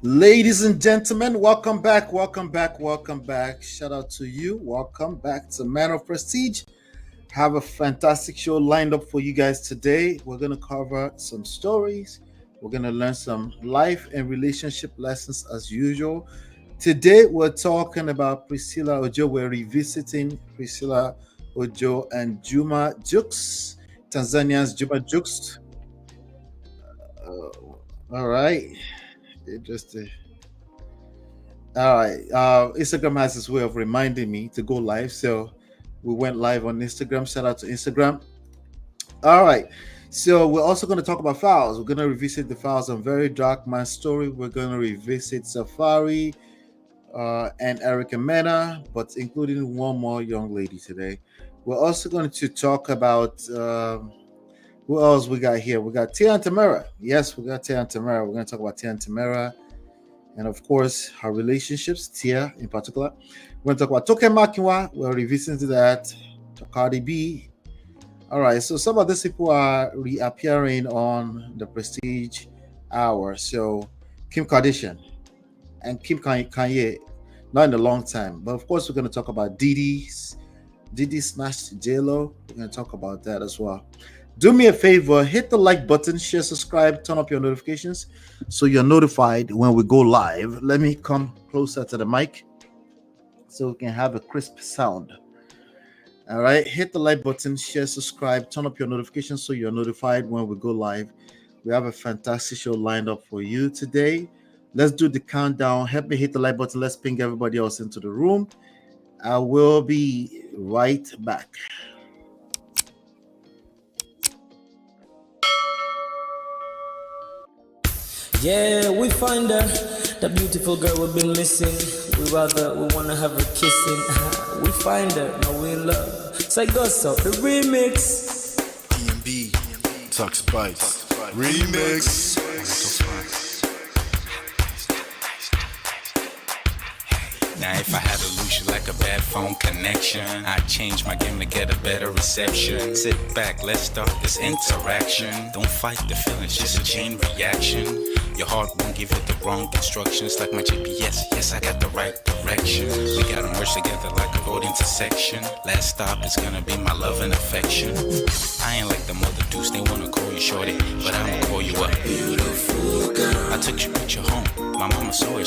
Ladies and gentlemen, welcome back, welcome back, welcome back. Shout out to you. Welcome back to Man of Prestige. Have a fantastic show lined up for you guys today. We're going to cover some stories. We're going to learn some life and relationship lessons as usual. Today, we're talking about Priscilla Ojo. We're revisiting Priscilla Ojo and Juma Jux, Tanzania's Juma Jux. All right. Interesting. All right. Instagram has this way of reminding me to go live. So we went live on Instagram. Shout out to Instagram. All right. So we're also going to talk about Falz. We're going to revisit the Falz and VeryDarkMan story. We're going to revisit Safaree and Erica Mena, but including one more young lady today. We're also going to talk about who else we got here. We got Tia and Tamera. Yes, we got Tia and Tamera. We're going to talk about Tia and Tamera. And of course, her relationships, Tia in particular. We're going to talk about TOKE Makinwa. We're revisiting that. Cardi B. All right, so some of these people are reappearing on the Prestige Hour. So Kim Kardashian and Kanye, not in a long time. But of course, we're going to talk about Diddy snatched J.Lo. We're going to talk about that as well. Do me a favor, hit the like button, share, subscribe, turn up your notifications so you're notified when we go live. Let me come closer to the mic so we can have a crisp sound. All right, hit the like button, share, subscribe, turn up your notifications so you're notified when we go live. We have a fantastic show lined up for you today. Let's do the countdown. Help me hit the like button. Let's ping everybody else into the room. I will be right back. Yeah, we find her, the beautiful girl we've been missing. We wanna have her kissing. We find her, now we in love. Say Gus up, the remix. DMB, Talk Spice, remix. Now if I had to lose you like a bad phone connection, I'd change my game to get a better reception. Sit back, let's start this interaction. Don't fight the feelings, just a chain reaction. Your heart won't give you the wrong instructions. Like my GPS, yes I got the right direction. We gotta merge together like a road intersection. Last stop is gonna be my love and affection. I ain't like the mother dudes, they wanna call you shorty, but I'ma call you a beautiful girl. I took your picture home, my mama saw it,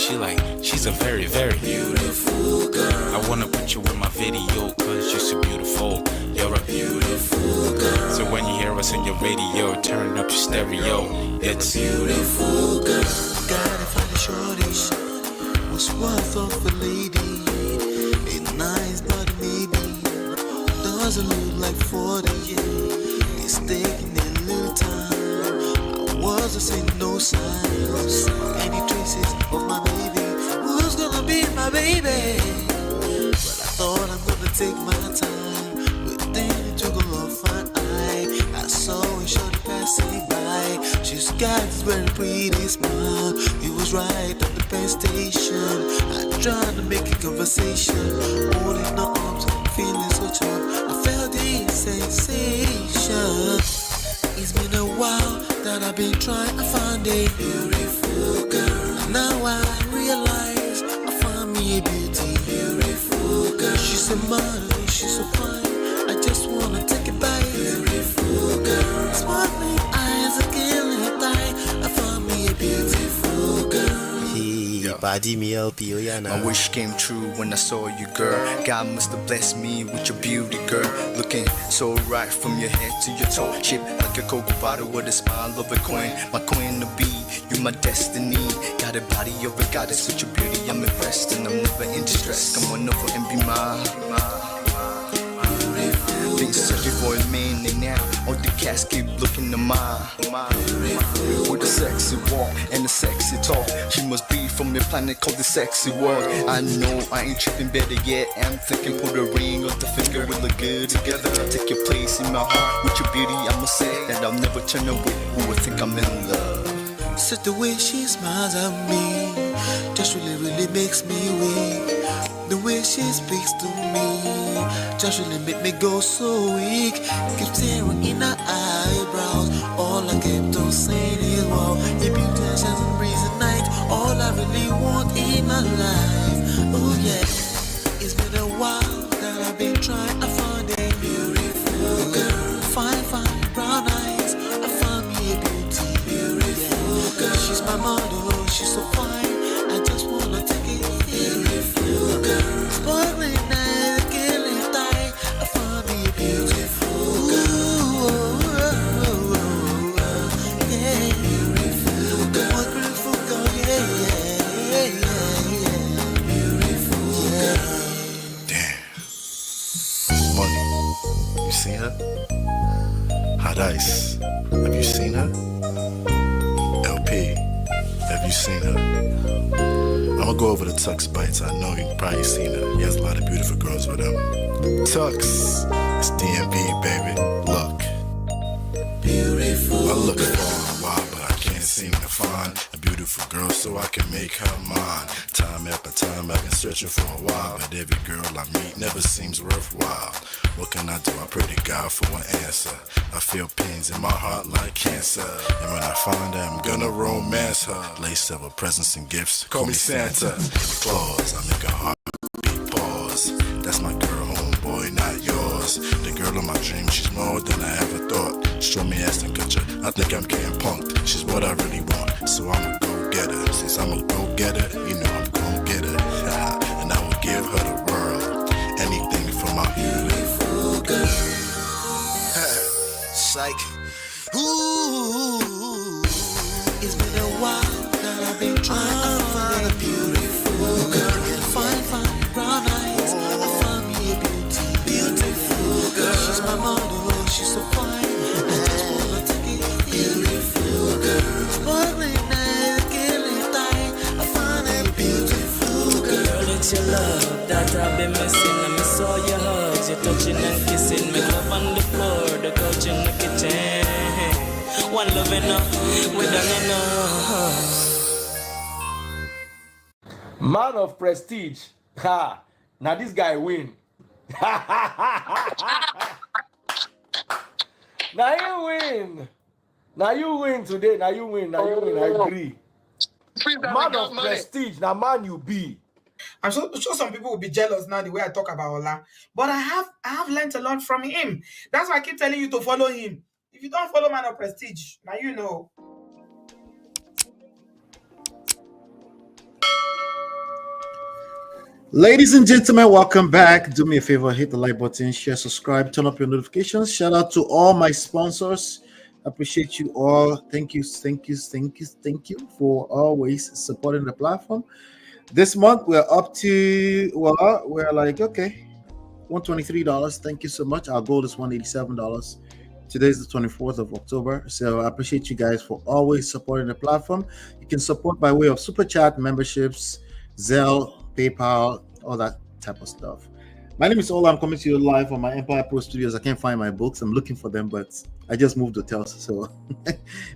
she's a very, very beautiful girl. I wanna put you in my video, cause you're so beautiful. You're a beautiful girl. So when you hear us on your radio, turn up your stereo. It's beautiful girl. Gotta find a shorty, what's worth of a lady. It's nice but maybe doesn't look like 40. It's taking a little time. I wasn't seeing no signs, any traces of my baby. Who's gonna be my baby? But I thought I'm gonna take my time, but then it took a long fine eye. I saw a shorty passing by. She's got this very pretty smile. It was right at the bus station. I tried to make a conversation, holding her arms, feeling so charmed. I felt the sensation. It's been a while that I've been trying to find a beautiful girl. Now I realize I found me a beautiful girl. She's a model, she's so fine. I just wanna take it by. Beautiful girl. Sparkling eyes are killing tight. I found me a beautiful girl. Body me LP, My wish came true when I saw you, girl. God must have blessed me with your beauty, girl. Looking so right from your head to your toe. Shaped like a cocoa bottle with a smile of a queen. My queen to be, you my destiny. Got a body of a goddess with your beauty. I'm impressed and I'm never in distress. Come on over and be mine. Been searching for a man and now all the cats keep looking to mine. With a sexy walk and a sexy talk, she must be from a planet called the sexy world. I know I ain't tripping, better yet I'm thinking put a ring on the finger. We look good together. Take your place in my heart with your beauty. I'ma say that I'll never turn away. Who would think I'm in love? Such the way she smiles at me just really makes me weak. The way she speaks to me just really make me go so weak. Keep staring in her eyebrows. All I kept on saying is wow, your beauty shines and breeze at night. All I really my life. Oh yeah, it's been a while that I've been trying to find a beautiful girl. Fine, fine, brown eyes. I found me a beauty, beautiful girl. She's my model, she's so fine. I just wanna take it, beautiful girl. Sparkling night, killing tight. I found me a beautiful girl. Yeah, beautiful girl. One beautiful girl, yeah, beautiful girl. Damn. Money. You seen her? Hot Ice. Have you seen her? LP. Have you seen her? I'ma go over the Tux Bites. I know you've probably seen her. He has a lot of beautiful girls with him. Tux. It's DMV, baby. Look. Beautiful I look for a while, but I can't seem to find a beautiful girl so I can make her mine. Time after time, I've been searching for a while, but every girl I meet never seems worthwhile. What can I do? I pray to God for an answer. I feel pains in my heart like cancer, and when I find her, I'm gonna romance her. Lace several presents and gifts. Call me Santa. Claus, I make a heartbeat pause. That's my girl, homeboy, not yours. The girl of my dreams, she's more than I ever thought. Show me ass and culture, I think I'm getting punked. She's what I really want, so I'ma go get her. Since I'm a go getter, you know I'm gon' get her. And I will give her the world, anything for my beautiful girl. Psych. Ooh, it's been a while that I've been trying to find a beautiful girl. Fine, fine, brown eyes. I found me a beauty, beautiful girl. She's my model, she's so fine. I just wanna take it, beautiful girl. Sparkling night, killing tight. I found a beautiful girl. Girl, it's your love that I've been missing. I miss all your hugs, your touching and kissing. Me love on the floor, the couch in the kitchen. One love enough, we done enough. Man of prestige. Ha! Now this guy win. Now you win. Now you win today. Now you win. Now you win. I agree. Man of prestige. Now man you be. I'm sure some people will be jealous now the way I talk about Ola. But I have learned a lot from him. That's why I keep telling you to follow him. If you don't follow Man of Prestige, now you know. Ladies and gentlemen, welcome back. Do me a favor, hit the like button, share, subscribe, turn up your notifications. Shout out to all my sponsors. Appreciate you all. Thank you for always supporting the platform. This month we're up to we're like $123. Thank you so much. Our goal is $187. Today's the 24th of October. So I appreciate you guys for always supporting the platform. You can support by way of super chat, memberships, Zelle, PayPal, all that type of stuff. My name is Ola. I'm coming to you live on my Empire Pro Studios. I can't find my books. I'm looking for them, but I just moved hotels, so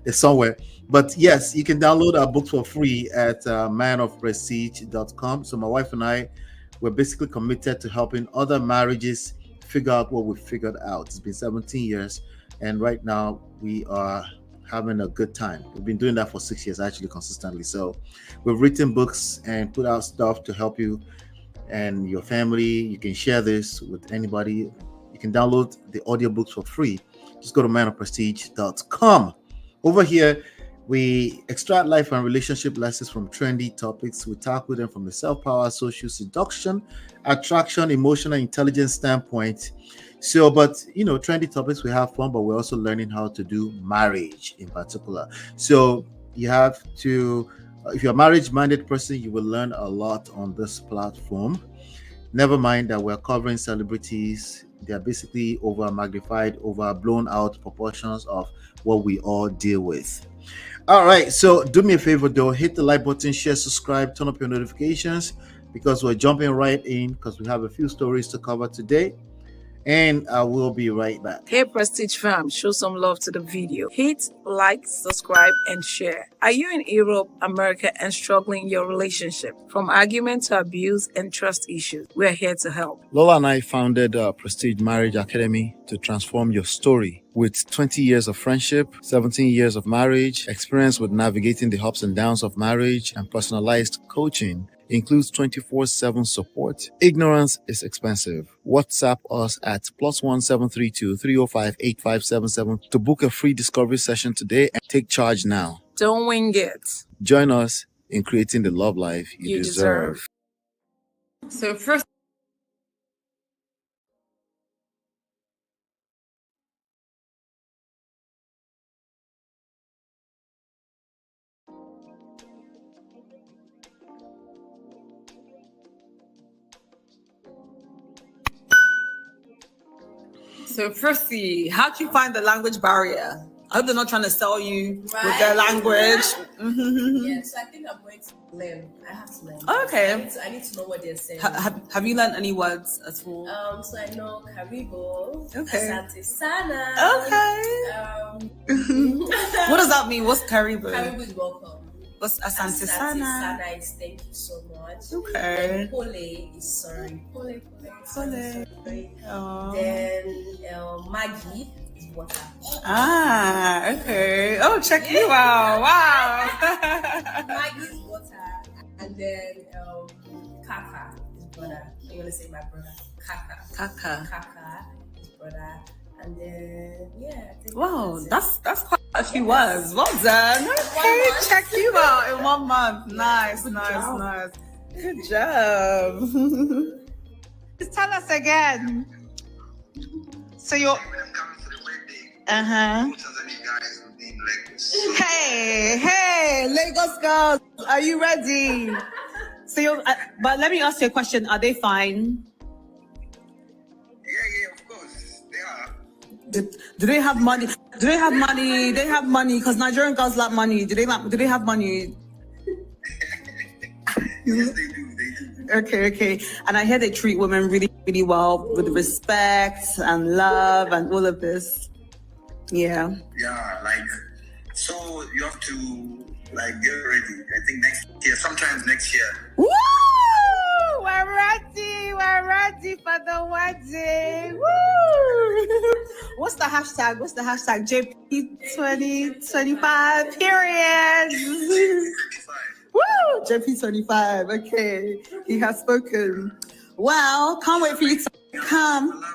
they're somewhere. But yes, you can download our books for free at manofprestige.com. So my wife and I, we're basically committed to helping other marriages figure out what we figured out. It's been 17 years, and right now we are having a good time. We've been doing that for 6 years, actually, consistently. So we've written books and put out stuff to help you and your family. You can share this with anybody. You can download the audiobooks for free. Just go to manofprestige.com. Over here, we extract life and relationship lessons from trendy topics. We tackle them from the self-power, social seduction, attraction, emotional intelligence standpoint. So, but trendy topics, we have fun, but we're also learning how to do marriage in particular. So you have to, if you're a marriage-minded person, you will learn a lot on this platform. Never mind that we're covering celebrities. They're basically over magnified, over blown out proportions of what we all deal with. All right, so do me a favor though, hit the like button, share, subscribe, turn up your notifications, because we're jumping right in because we have a few stories to cover today. And I will be right back. Hey Prestige fam, show some love to the video. Hit like, subscribe, and share. Are you in Europe, America, and struggling in your relationship? From argument to abuse and trust issues, we're here to help. Lola and I founded Prestige Marriage Academy to transform your story With 20 years of friendship, 17 years of marriage, experience with navigating the ups and downs of marriage, and personalized coaching, includes 24/7 support. Ignorance is expensive. WhatsApp us at +1 732 305 8577 to book a free discovery session today and take charge now. Don't wing it. Join us in creating the love life you deserve. So first, firstly, how do you find the language barrier? I hope they're not trying to sell you with their language. Yeah, so I think I'm going to learn. I have to learn. Okay. I need to know what they're saying. Have you learned any words at all? So I know Karibo, Okay. Asante Sana. Okay. What does that mean? What's Karibu? Karibo is welcome. What's Asante Sana? Sana is thank you so much. Okay. Then Pole is sorry. Pole. Sorry. Then Maggie is water. Ah, okay. Oh, check you out. Wow. Maggie is water. And then Kaka is brother. I'm gonna say my brother. Kaka is brother. And then I think Wow, that's quite a few words. Well done. Okay, check you out in 1 month. Nice. Good job. Just tell us again. So you're Hey, Lagos girls, are you ready? So you're but let me ask you a question. Are they fine? Do they have money? They have money because Nigerian girls like money. Do they have money? Yes, they do. Okay. And I hear they treat women really, really well with respect and love and all of this. Yeah. Yeah, so you have to get ready. I think sometimes next year. Woo! We're ready for the wedding. Woo! What's the hashtag? JP 2025 period. Woo! JP 25. Okay. He has spoken. Well, can't wait for you to come. I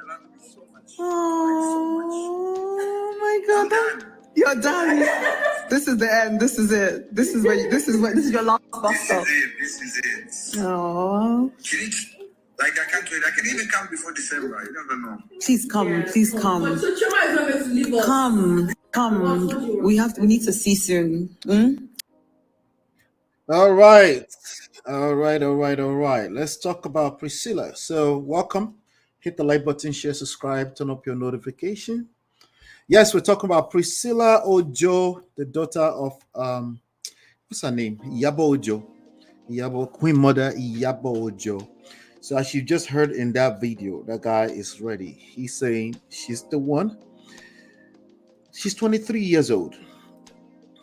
love you so much. Oh my God. You're done. This is the end. This is it. This is your last bus stop. This is it. Oh. I can't wait. I can even come before December. You never know. Please come. So Chuma is not going to leave us. Come. We need to see soon. All right. Let's talk about Priscilla. So welcome. Hit the like button, share, subscribe, turn up your notification. Yes, we're talking about Priscilla Ojo, the daughter of what's her name? Iyabo Ojo. Queen Mother Iyabo Ojo. So as you just heard in that video, that guy is ready. He's saying she's the one. She's 23 years old.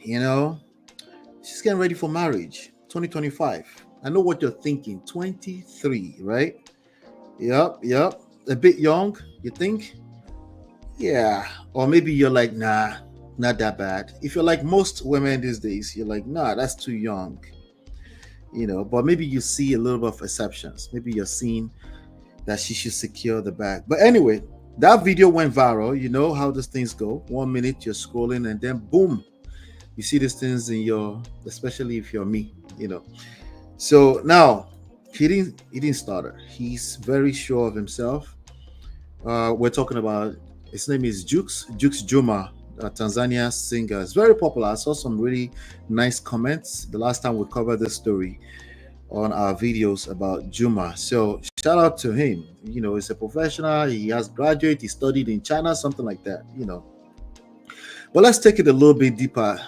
She's getting ready for marriage. 2025. I know what you're thinking. 23, right? Yep. A bit young, you think? Yeah. Or maybe you're like, nah, not that bad. If you're like most women these days, you're like, nah, that's too young. But maybe you see a little bit of exceptions. Maybe you're seeing that she should secure the bag. But anyway, that video went viral. You know how these things go. 1 minute you're scrolling and then boom, you see these things in especially if you're me, So now he didn't start her. He's very sure of himself. We're talking about, his name is Jukes Juma, a Tanzania singer. It's very popular. I saw some really nice comments the last time we covered this story on our videos about Juma. So shout out to him. He's a professional. He has graduated. He studied in China, something like that. But let's take it a little bit deeper.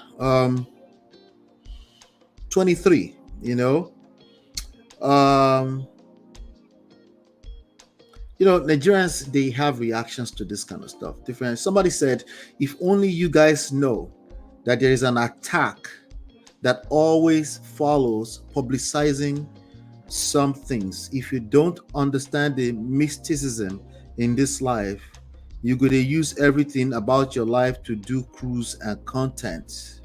23. Nigerians, they have reactions to this kind of stuff. Different. Somebody said, if only you guys know that there is an attack that always follows publicizing some things. If you don't understand the mysticism in this life, You could use everything about your life to do cruise and content.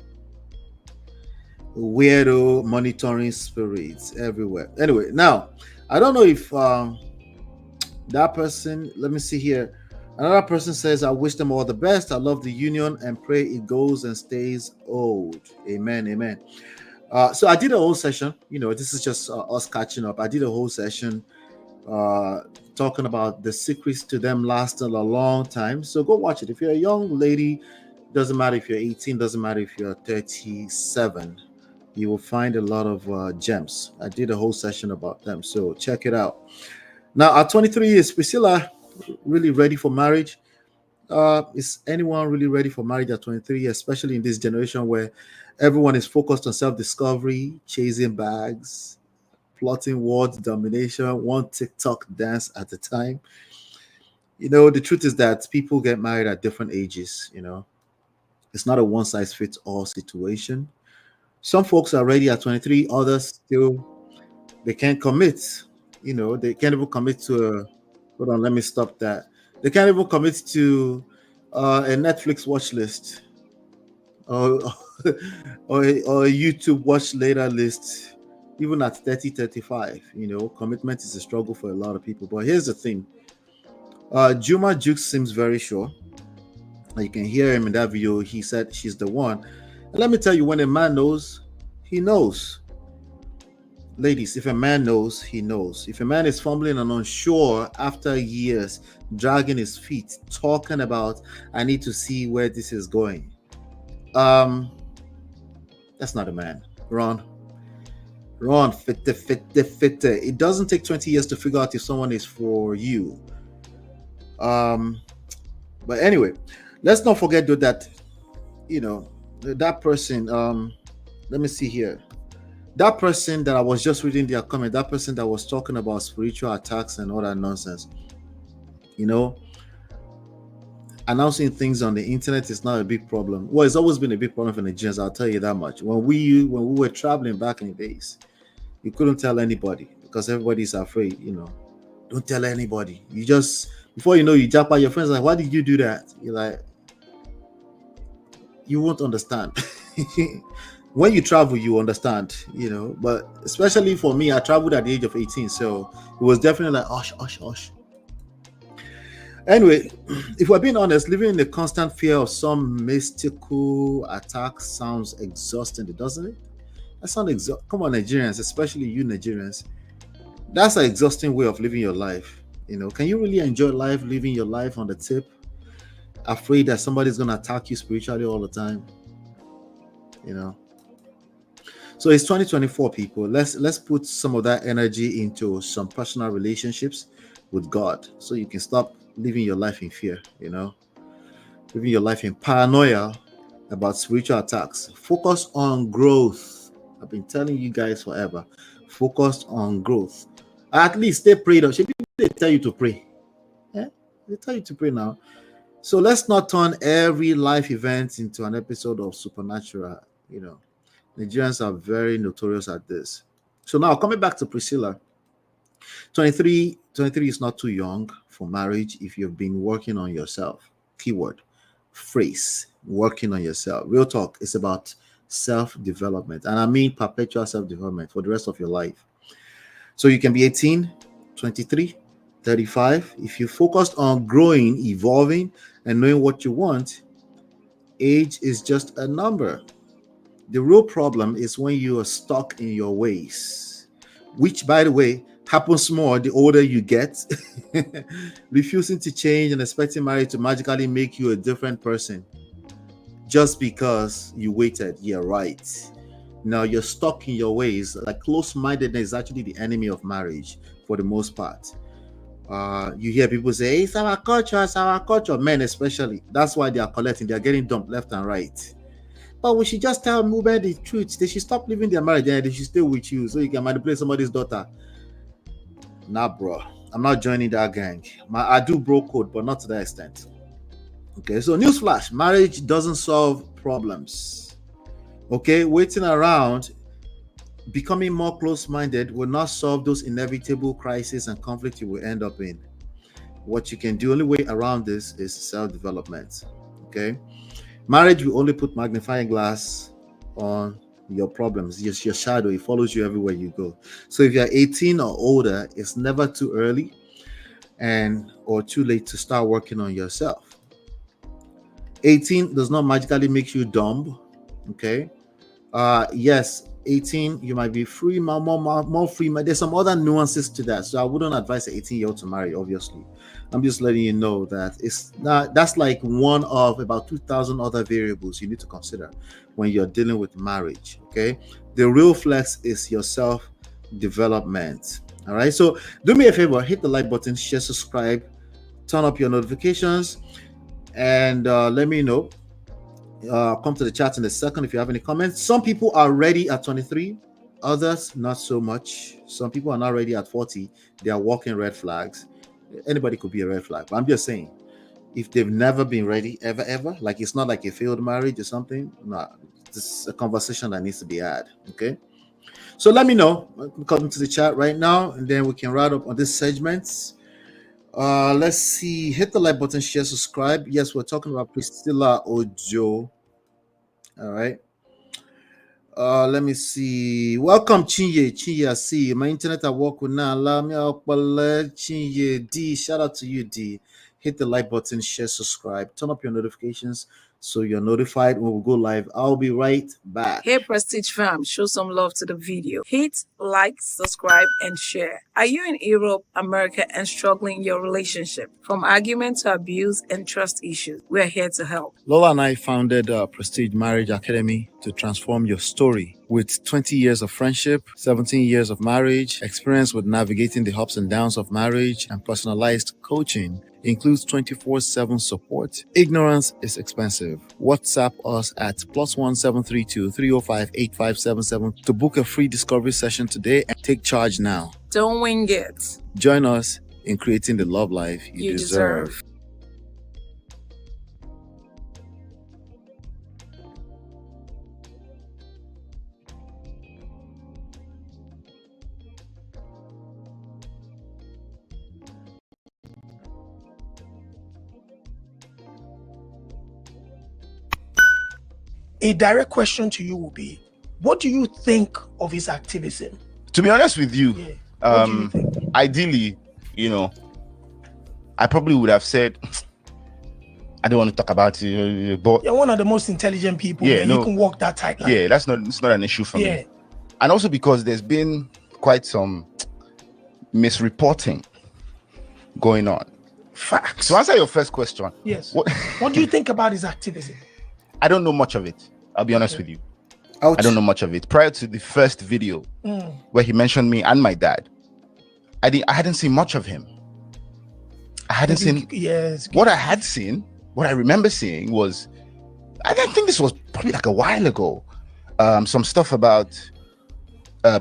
Weirdo monitoring spirits everywhere. Anyway, now I don't know if that person, let me see here. Another person says, I wish them all the best. I love the union and pray it goes and stays old. Amen. Amen. So I did a whole session. This is just us catching up. I did a whole session talking about the secrets to them lasting a long time. So go watch it. If you're a young lady, doesn't matter if you're 18, doesn't matter if you're 37, you will find a lot of gems. I did a whole session about them. So check it out. Now, at 23 years, Priscilla really ready for marriage? Is anyone really ready for marriage at 23, especially in this generation where everyone is focused on self-discovery, chasing bags, plotting world domination, one TikTok dance at a time? The truth is that people get married at different ages. It's not a one-size-fits-all situation. Some folks are ready at 23, others still, they can't commit. They can't even commit to hold on, let me stop that. They can't even commit to a Netflix watch list or a YouTube watch later list, even at 30, 35. Commitment is a struggle for a lot of people. But here's the thing. Juma Jukes seems very sure. You can hear him in that video. He said she's the one. And let me tell you, when a man knows, he knows. Ladies, if a man knows, he knows. If a man is fumbling and unsure after years, dragging his feet, talking about, I need to see where this is going, that's not a man. Ron, fitte. It doesn't take 20 years to figure out if someone is for you. But anyway, let's not forget though that, that person, let me see here. That person that I was just reading their comment, that person that was talking about spiritual attacks and all that nonsense, announcing things on the internet is not a big problem. Well, it's always been a big problem for Nigerians, I'll tell you that much. When we were traveling back in the days, you couldn't tell anybody because everybody's afraid, Don't tell anybody. You just, before you know, you jump at your friends like, why did you do that? You're like, you won't understand. When you travel, you understand, but especially for me, I traveled at the age of 18. So it was definitely like, hush. Anyway, if we're being honest, living in the constant fear of some mystical attack sounds exhausting, doesn't it? That sounds exhausting. Come on, Nigerians, especially you Nigerians. That's an exhausting way of living your life. Can you really enjoy life, living your life on the tip, afraid that somebody's going to attack you spiritually all the time? So it's 2024, people. Let's put some of that energy into some personal relationships with God, so you can stop living your life in fear, living your life in paranoia about spiritual attacks. Focus on growth. I've been telling you guys forever. Focus on growth. At least stay prayed up. They tell you to pray. Yeah? They tell you to pray now. So let's not turn every life event into an episode of Supernatural. Nigerians are very notorious at this. So now coming back to Priscilla, 23 is not too young for marriage if you've been working on yourself. Keyword, phrase, working on yourself. Real talk, it's about self-development. And I mean perpetual self-development for the rest of your life. So you can be 18, 23, 35. If you focused on growing, evolving, and knowing what you want, age is just a number. The real problem is when you are stuck in your ways, which, by the way, happens more the older you get. Refusing to change and expecting marriage to magically make you a different person just because you waited. Yeah, right. Now you're stuck in your ways. Like, close-mindedness is actually the enemy of marriage for the most part. You hear people say, hey, it's our culture, men especially. That's why they are collecting. They are getting dumped left and right. But we should just tell women the truth. They should stop living their marriage and they should stay with you so you can manipulate somebody's daughter. Nah, bro. I'm not joining that gang. I do bro code, but not to that extent. Okay, so newsflash. Marriage doesn't solve problems. Okay, waiting around, becoming more close-minded will not solve those inevitable crises and conflict you will end up in. what you can do, only way around this is self-development. Okay, marriage will only put magnifying glass on your problems. Just your shadow, it follows you everywhere you go. So if you're 18 or older, it's never too early and or too late to start working on yourself. 18 does not magically make you dumb. Okay, yes, 18 you might be free, more free. There's some other nuances to that, so I wouldn't advise an 18-year-old to marry. Obviously, I'm just letting you know that it's not, that's like one of about 2,000 other variables you need to consider when you're dealing with marriage. Okay, the real flex is your self development. All right, so do me a favor, hit the like button, share, subscribe, turn up your notifications, and let me know. Come to the chat in a second if you have any comments. Some people are ready at 23, others not so much. Some people are not ready at 40. They are walking red flags. Anybody could be a red flag, but I'm just saying, if they've never been ready ever, like it's not like a failed marriage or something, no, this is a conversation that needs to be had. Okay, so let me know. Come to the chat right now, and then we can wrap up on this segment. Let's see. Hit the like button, share, subscribe. Yes, we're talking about Priscilla Ojo. All right. Let me see. Welcome, Chinye. Chinye, I see you. My internet at work will not allow me. Chinye D. Shout out to you, D. Hit the like button, share, subscribe, turn up your notifications so you're notified when we go live. I'll be right back. Hey Prestige fam, show some love to the video. Hit like, subscribe, and share. Are you in Europe, America, and struggling in your relationship? From argument to abuse and trust issues, we're here to help. Lola and I founded Prestige Marriage Academy to transform your story. With 20 years of friendship, 17 years of marriage, experience with navigating the ups and downs of marriage, and personalized coaching, includes 24/7 support. Ignorance is expensive. WhatsApp us at +1 732 305 8577 to book a free discovery session today and take charge now. Don't wing it. Join us in creating the love life you deserve. A direct question to you will be, what do you think of his activism? To be honest with you, What do you think? ideally, I probably would have said, I don't want to talk about it, but You're one of the most intelligent people. Yeah, Yeah, no. you can walk that tight line. yeah, it's not an issue for Yeah. me. And also because there's been quite some misreporting going on. Facts. To answer your first question, Yes. what, What do you think about his activism? I don't know much of it. I'll be honest with you. Ouch. I don't know much of it. Prior to the first video where he mentioned me and my dad, I hadn't seen much of him. I hadn't seen. Yes. What I had seen, what I remember seeing was, I think this was probably like a while ago. Some stuff about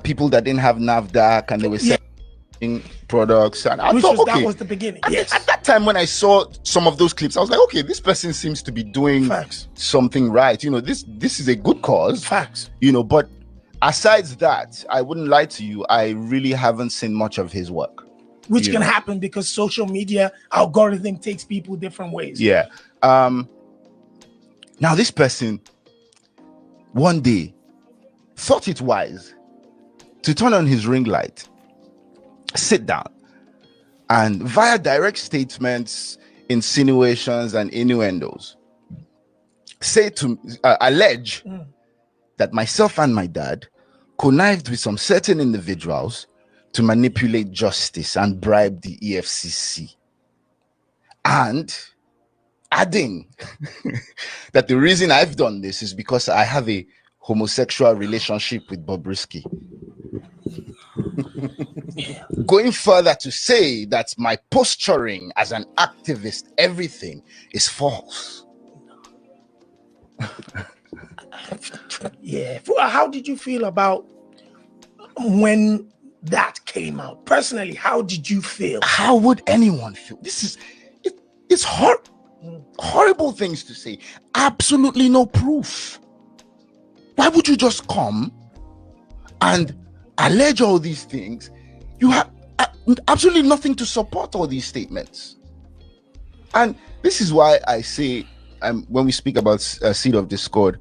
people that didn't have NAFDAC and they were selling products, and I thought, okay, that was the beginning. At, Yes. at that time when I saw some of those clips, I was like, okay, this person seems to be doing Facts. something right. This is a good cause. Facts. But aside that, I wouldn't lie to you, I really haven't seen much of his work. Which can happen because social media algorithm takes people different ways. Yeah. Now this person one day thought it wise to turn on his ring light, sit down, and via direct statements, insinuations, and innuendos, allege that myself and my dad connived with some certain individuals to manipulate justice and bribe the EFCC. And adding that the reason I've done this is because I have a homosexual relationship with Bobrisky. Going further to say that my posturing as an activist, everything is false. Yeah. How did you feel about when that came out? Personally, how did you feel? How would anyone feel? It's horrible things to say. Absolutely no proof. Why would you just come and allege all these things? You have absolutely nothing to support all these statements. And this is why I say, when we speak about seed of discord,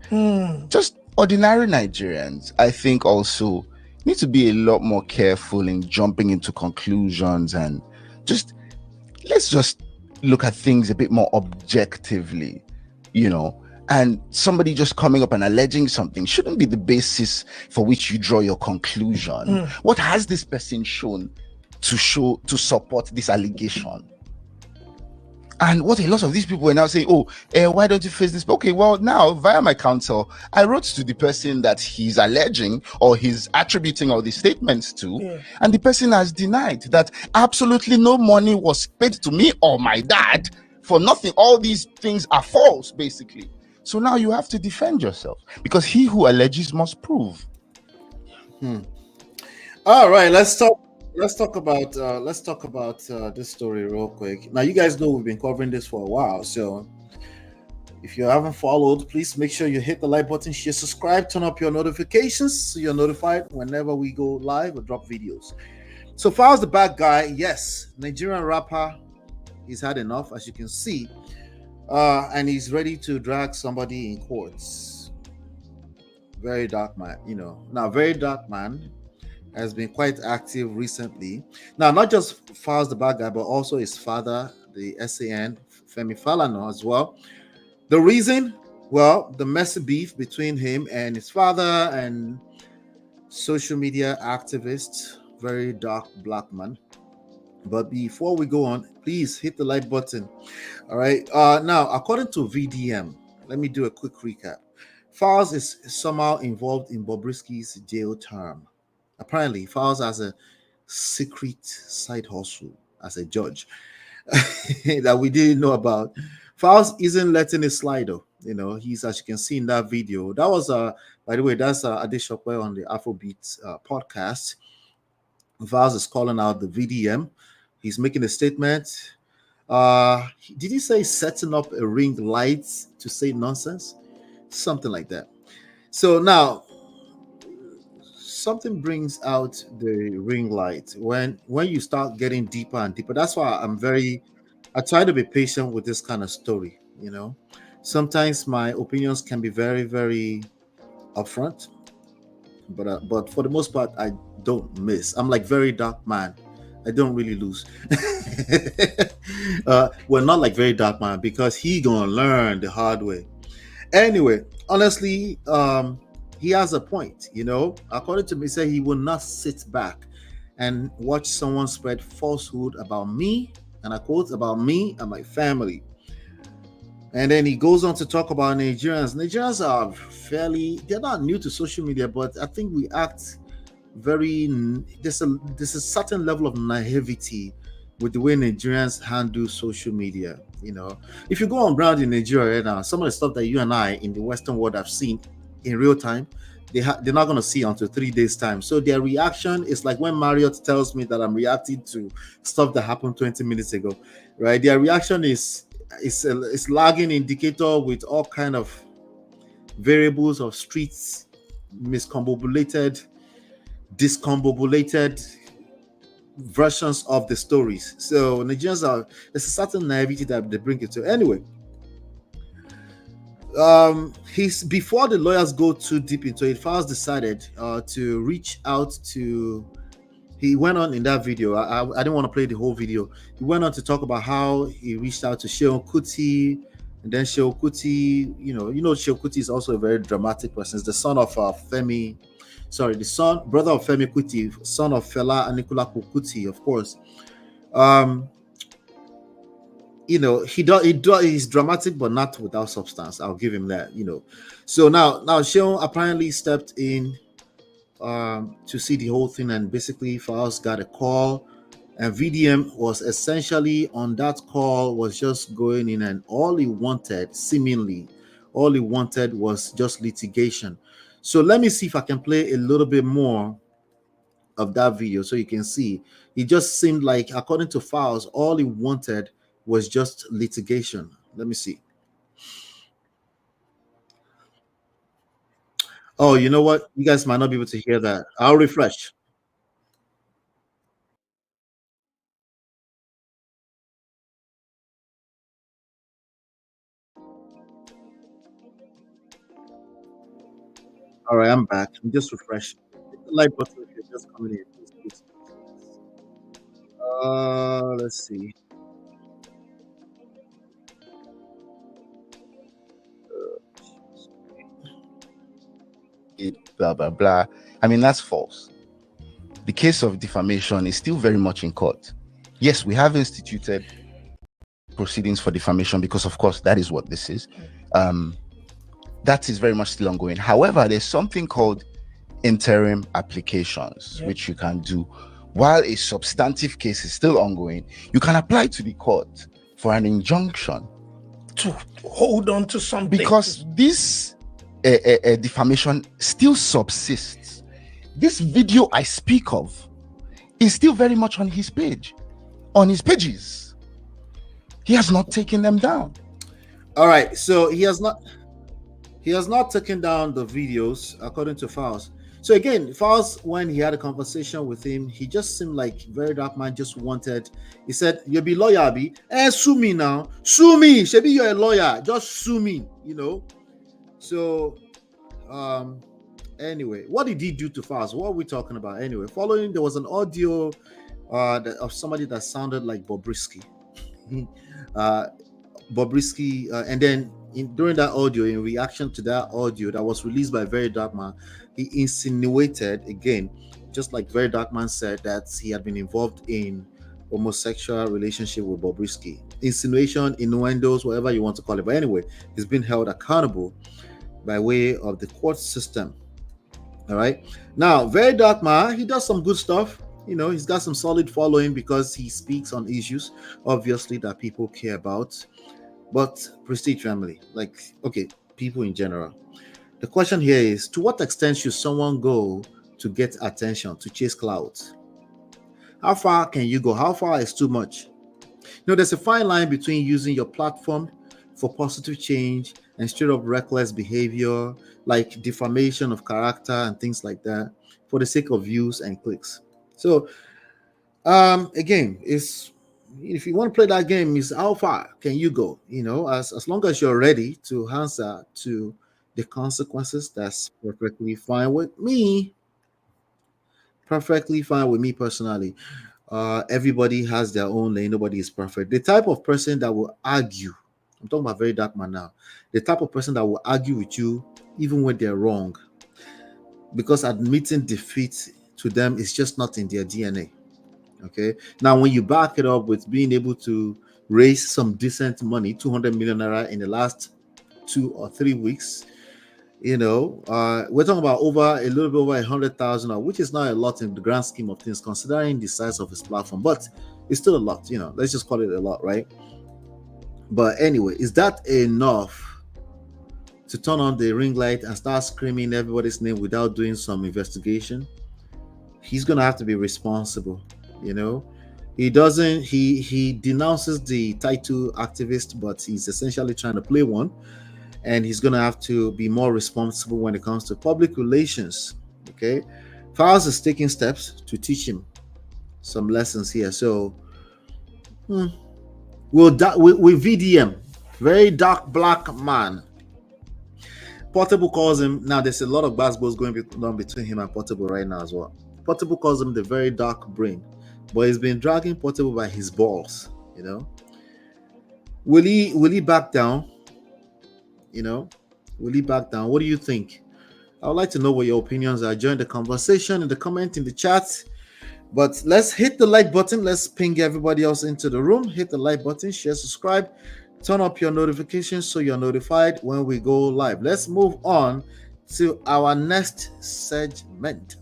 just ordinary Nigerians, I think also need to be a lot more careful in jumping into conclusions, and just let's just look at things a bit more objectively, you know. And somebody just coming up and alleging something shouldn't be the basis for which you draw your conclusion. What has this person shown to support this allegation? And what a lot of these people were now saying, oh, why don't you face this? Okay, well, now via my counsel, I wrote to the person that he's alleging or he's attributing all these statements to, and the person has denied that absolutely no money was paid to me or my dad for nothing. All these things are false, basically. So now you have to defend yourself, because he who alleges must prove. All right, let's talk about this story real quick. Now, you guys know we've been covering this for a while, so if you haven't followed, please make sure you hit the like button, share, subscribe, turn up your notifications so you're notified whenever we go live or drop videos. So Falz the bad guy, yes, Nigerian rapper, he's had enough, as you can see, and he's ready to drag somebody in courts. Very dark man, you know. Now, very dark man has been quite active recently. Now, not just Falz the bad guy, but also his father, the SAN, Femi Falana, as well. The reason, well, the messy beef between him and his father and social media activist, very dark black man. But before we go on, please hit the like button. All right. Now, according to VDM, let me do a quick recap. Falz is somehow involved in Bobrisky's jail term. Apparently, Falz has a secret side hustle as a judge that we didn't know about. Falz isn't letting it slide, though. You know, he's, as you can see in that video. That was by the way, that's Adeshokwe on the Afrobeat podcast. Falz is calling out the VDM. He's making a statement. Did he say setting up a ring light to say nonsense? Something like that. So now, something brings out the ring light when you start getting deeper and deeper. That's why I try to be patient with this kind of story. You know, sometimes my opinions can be very, very upfront, but for the most part, I don't miss. I'm like very dark man. I don't really lose. Well, not like very dark man, because he gonna learn the hard way. Anyway, honestly, he has a point. You know, according to me, say he will not sit back and watch someone spread falsehood about me, and I quote, about me and my family. And then he goes on to talk about Nigerians. Nigerians are they're not new to social media, but I think we act very, there's a certain level of naivety with the way Nigerians handle social media. You know, if you go on ground in Nigeria right now, some of the stuff that you and I in the Western world have seen in real time, they're not going to see until 3 days time. So their reaction is like when Marriott tells me that I'm reacting to stuff that happened 20 minutes ago, right? Their reaction is lagging indicator with all kind of variables of streets, discombobulated versions of the stories. So Nigerians there's a certain naivety that they bring it to. Anyway, he's before the lawyers go too deep into it, Falz decided to reach out to. He went on in that video. I didn't want to play the whole video. He went on to talk about how he reached out to Shehu Kuti, and then Shehu Kuti, you know, Shehu Kuti is also a very dramatic person. He's the son of Femi. Sorry, brother of Femi Kuti, son of Fela Anikulapo Kuti, of course. You know, he's dramatic, but not without substance. I'll give him that, you know. So now Sheon apparently stepped in to see the whole thing, and basically Falz got a call, and VDM was essentially on that call, was just going in, and all he wanted was just litigation. So let me see if I can play a little bit more of that video so you can see. It just seemed like, according to Falz, all he wanted was just litigation. Let me see. Oh, you know what? You guys might not be able to hear that. I'll refresh. All right, I'm back. I'm just refreshing. Hit the like button if you're just coming in. Please. Let's see. Blah blah blah. I mean, that's false. The case of defamation is still very much in court. Yes, we have instituted proceedings for defamation because, of course, that is what this is. That is very much still ongoing. However, there's something called interim applications, which you can do while a substantive case is still ongoing. You can apply to the court for an injunction to hold on to something, because this defamation still subsists. This video I speak of is still very much on his page, on his pages. He has not taken them down. All right, so he has not taken down the videos, according to Falz. So again, Falz, when he had a conversation with him, he just seemed like VeryDarkMan just wanted. He said, "You'll be lawyer, Abi. Sue me now. Sue me. Shebi, you're a lawyer. Just sue me." You know. So, anyway, what did he do to Falz? What are we talking about? Anyway, following, there was an audio of somebody that sounded like Bobrisky. Bobrisky, and then during that audio, in reaction to that audio that was released by VeryDarkMan, he insinuated again, just like VeryDarkMan said, that he had been involved in homosexual relationship with Bobrisky. Insinuation, innuendos, whatever you want to call it. But anyway, he's been held accountable by way of the court system. All right. Now, VeryDarkMan, he does some good stuff. You know, he's got some solid following because he speaks on issues, obviously, that people care about. But Prestige family, like, okay, people in general. The question here is, to what extent should someone go to get attention, to chase clouds? How far can you go? How far is too much? You know, there's a fine line between using your platform for positive change and straight up reckless behavior, like defamation of character and things like that, for the sake of views and clicks. So, again, if you want to play that game, is how far can you go? You know, as long as you're ready to answer to the consequences, that's perfectly fine with me. Perfectly fine with me personally. Everybody has their own lane. Nobody is perfect. The type of person that will argue, I'm talking about VeryDarkMan now, the type of person that will argue with you even when they're wrong, because admitting defeat to them is just not in their DNA. Okay. Now, when you back it up with being able to raise some decent money, 200 million naira in the last 2 or 3 weeks, you know, we're talking about a little bit over 100,000, which is not a lot in the grand scheme of things, considering the size of his platform, but it's still a lot. You know, let's just call it a lot, right? But anyway, is that enough to turn on the ring light and start screaming everybody's name without doing some investigation? He's gonna have to be responsible. You know, he denounces the title activist, but he's essentially trying to play one, and he's gonna have to be more responsible when it comes to public relations. Okay, Falz is taking steps to teach him some lessons here. So we'll VDM, very dark black man. Portable calls him, now there's a lot of basketballs going on between him and Portable right now as well. Portable calls him the very dark brain, but he's been dragging Portable by his balls. You know, will he back down? You know, will he back down? What do you think? I would like to know what your opinions are. Join the conversation in the comment, in the chat. But let's hit the like button. Let's ping everybody else into the room. Hit the like button, share, subscribe, turn up your notifications so you're notified when we go live. Let's move on to our next segment.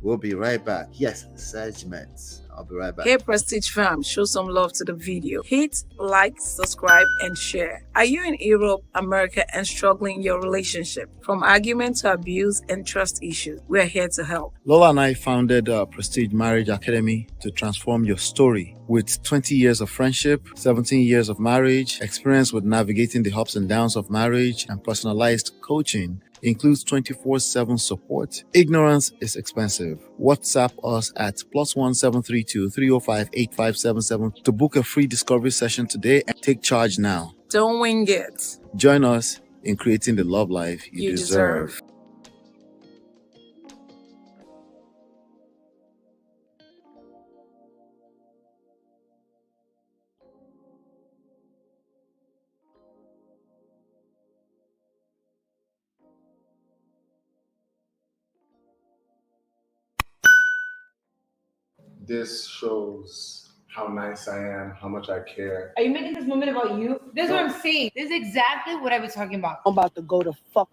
We'll be right back. Yes, segments. I'll be right back. Hey Prestige fam, show some love to the video. Hit like, subscribe, and share. Are you in Europe, America, and struggling in your relationship? From argument to abuse and trust issues, we're here to help. Lola and I founded Prestige Marriage Academy to transform your story. With 20 years of friendship, 17 years of marriage, experience with navigating the ups and downs of marriage, and personalized coaching, includes 24/7 support. Ignorance is expensive. WhatsApp us at +1 732 305 8577 to book a free discovery session today and take charge now. Don't wing it. Join us in creating the love life you deserve. this shows how nice I am, how much I care. Are you making this moment about you? This is what I'm saying. This is exactly what I was talking about. I'm about to go to fuck.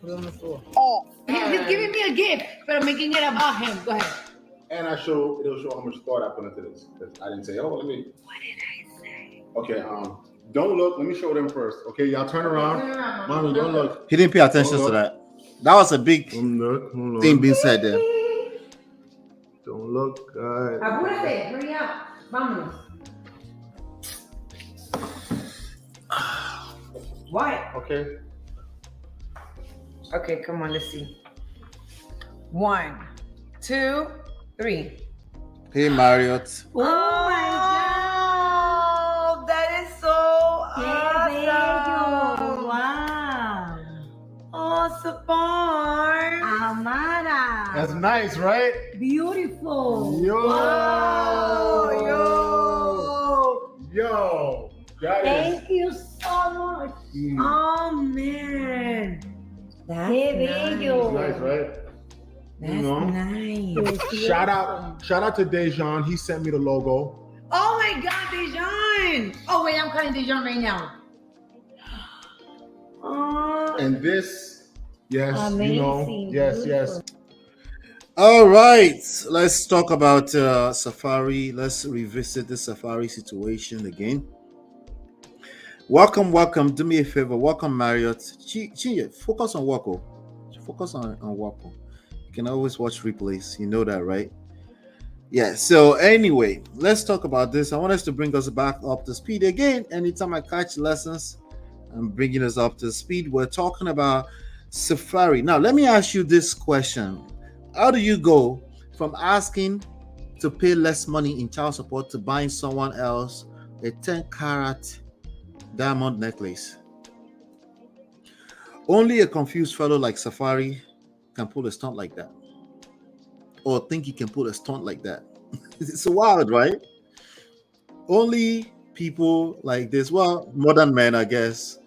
Oh, he's giving me a gift, but I'm making it about him. Go ahead. And it'll show how much thought I put into this. Because I didn't say, oh, let me. What did I say? Okay, don't look. Let me show them first. Okay, y'all turn around. Mommy, don't look. He didn't pay attention to that. That was a big thing being said there. Don't look, guys. Apúrate, hurry up. Vámonos. What? Okay. Okay, come on, let's see. 1, 2, 3. Hey, Marriott. Oh my God! That is so awesome! Wow! Oh, Safaree! Amara! That's nice, right? Beautiful! Yo! Wow. Yo! Thank you so much! Oh, man! That's Nice, right? That's nice. Shout out to Dejan. He sent me the logo. Oh my God, Dejan! Oh wait, I'm calling Dejan right now. Oh, And this, yes, amazing. yes. All right, let's talk about Safaree. Let's revisit the Safaree situation again. Welcome. Do me a favor. Welcome, Marriott. Chinye, focus on Wako. Focus on Wako. You can always watch replays. You know that, right? Yeah. So anyway, let's talk about this. I want us to bring us back up to speed again. Anytime I catch lessons, I'm bringing us up to speed. We're talking about Safaree. Now, let me ask you this question. How do you go from asking to pay less money in child support to buying someone else a 10-carat diamond necklace? Only a confused fellow like Safaree can pull a stunt like that, or think he can pull a stunt like that. It's wild, right? Only people like this, well, modern men, I guess.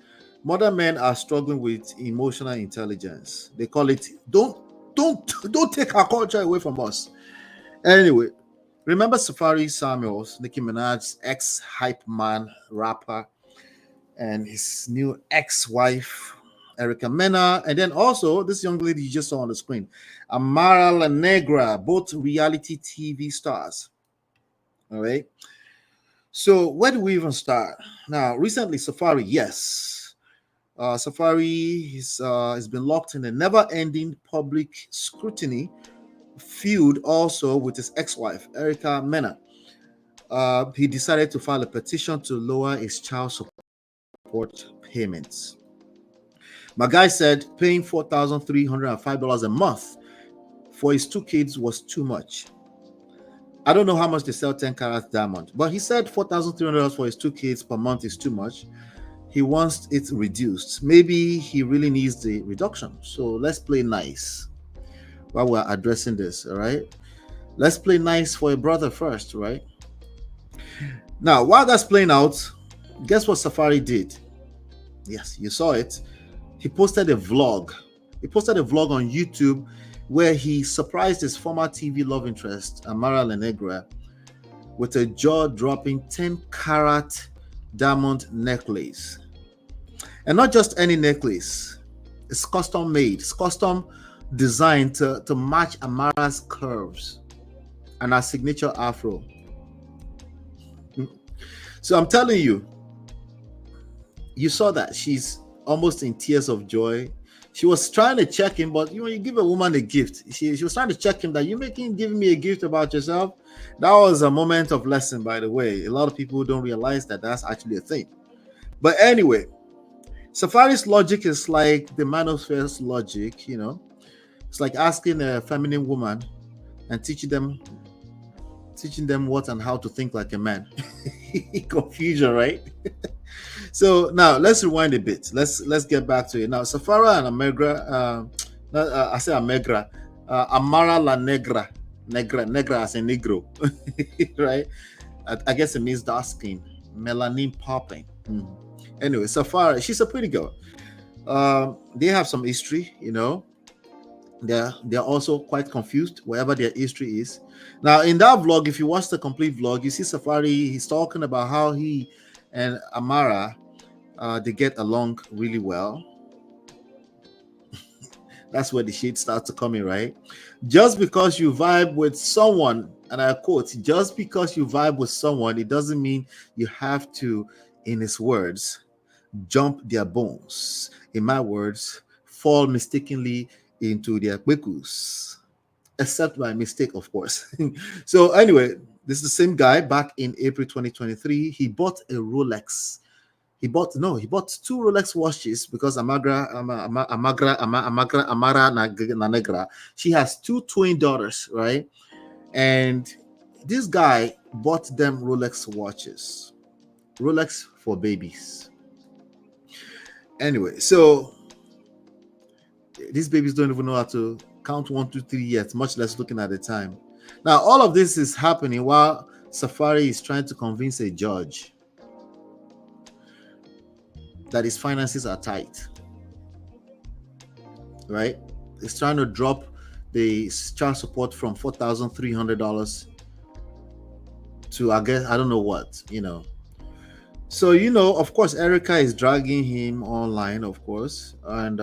Modern men are struggling with emotional intelligence. They call it don't take our culture away from us. Anyway, remember Safaree Samuels, Nicki Minaj's ex-hype man rapper, and his new ex-wife, Erica Mena, and then also this young lady you just saw on the screen, Amara La Negra, both reality TV stars. All right. So where do we even start? Now, recently, Safaree, yes. Safaree has been locked in a never-ending public scrutiny feud also with his ex-wife, Erica Mena. He decided to file a petition to lower his child support payments. My guy said paying $4,305 a month for his 2 kids was too much. I don't know how much they sell 10-carat diamond, but he said $4,300 for his 2 kids per month is too much. He wants it reduced. Maybe he really needs the reduction. So let's play nice while we're addressing this, all right? Let's play nice for a brother first, right? Now, while that's playing out, guess what Safaree did? Yes, you saw it. He posted a vlog. He posted a vlog on YouTube where he surprised his former TV love interest, Amara La Negra, with a jaw-dropping 10-carat diamond necklace. And not just any necklace. It's custom made. It's custom designed to match Amara's curves and her signature afro. So I'm telling you, you saw that. She's almost in tears of joy. She was trying to check him, but you give a woman a gift. She was trying to check him that you're giving me a gift about yourself. That was a moment of lesson, by the way. A lot of people don't realize that that's actually a thing. But anyway, Safaree's logic is like the manosphere's logic, It's like asking a feminine woman and teaching them what and how to think like a man. Confusion, right? So now let's rewind a bit. Let's get back to it. Now, Safaree and Amara La Negra, negra as a negro, right? I guess it means dark skin, melanin popping. Anyway, Safaree, she's a pretty girl. They have some history, they're also quite confused wherever their history is. Now, in that vlog, if you watch the complete vlog, you see Safaree. He's talking about how he and Amara they get along really well. That's where the shade starts to come in, right? Just because you vibe with someone, and I quote, just because you vibe with someone, it doesn't mean you have to, in his words, jump their bones. In my words, fall mistakenly into their kwekus. Except by mistake, of course. So anyway, this is the same guy back in April 2023. He bought a Rolex. He bought two Rolex watches because Amara Nanegra, she has two twin daughters, right? And this guy bought them Rolex watches. Rolex for babies. Anyway, so these babies don't even know how to count 1, 2, 3 yet, much less looking at the time. Now, all of this is happening while Safaree is trying to convince a judge that his finances are tight, right? He's trying to drop the child support from $4,300 to, I guess, I don't know what, So, of course, Erica is dragging him online, of course. And,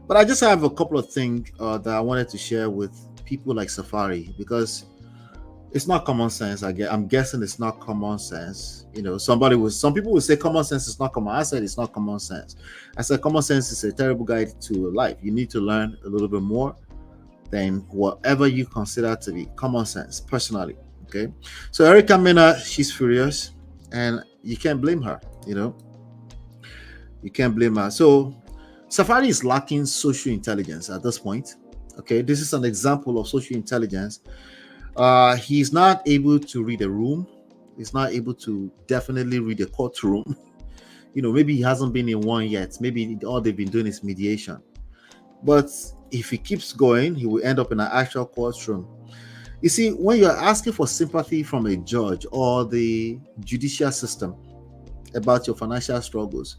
but I just have a couple of things that I wanted to share with people like Safaree, because it's not common sense. I'm guessing it's not common sense. Some people would say common sense is not common. I said it's not common sense. I said common sense is a terrible guide to life. You need to learn a little bit more than whatever you consider to be common sense, personally. Okay. So Erica Mena, she's furious, and you can't blame her. You can't blame her. So Safaree is lacking social intelligence at this point. Okay, this is an example of social intelligence. He's not able to read a room. He's not able to definitely read a courtroom. Maybe he hasn't been in one yet. Maybe all they've been doing is mediation. But if he keeps going, he will end up in an actual courtroom. You see, when you're asking for sympathy from a judge or the judicial system about your financial struggles,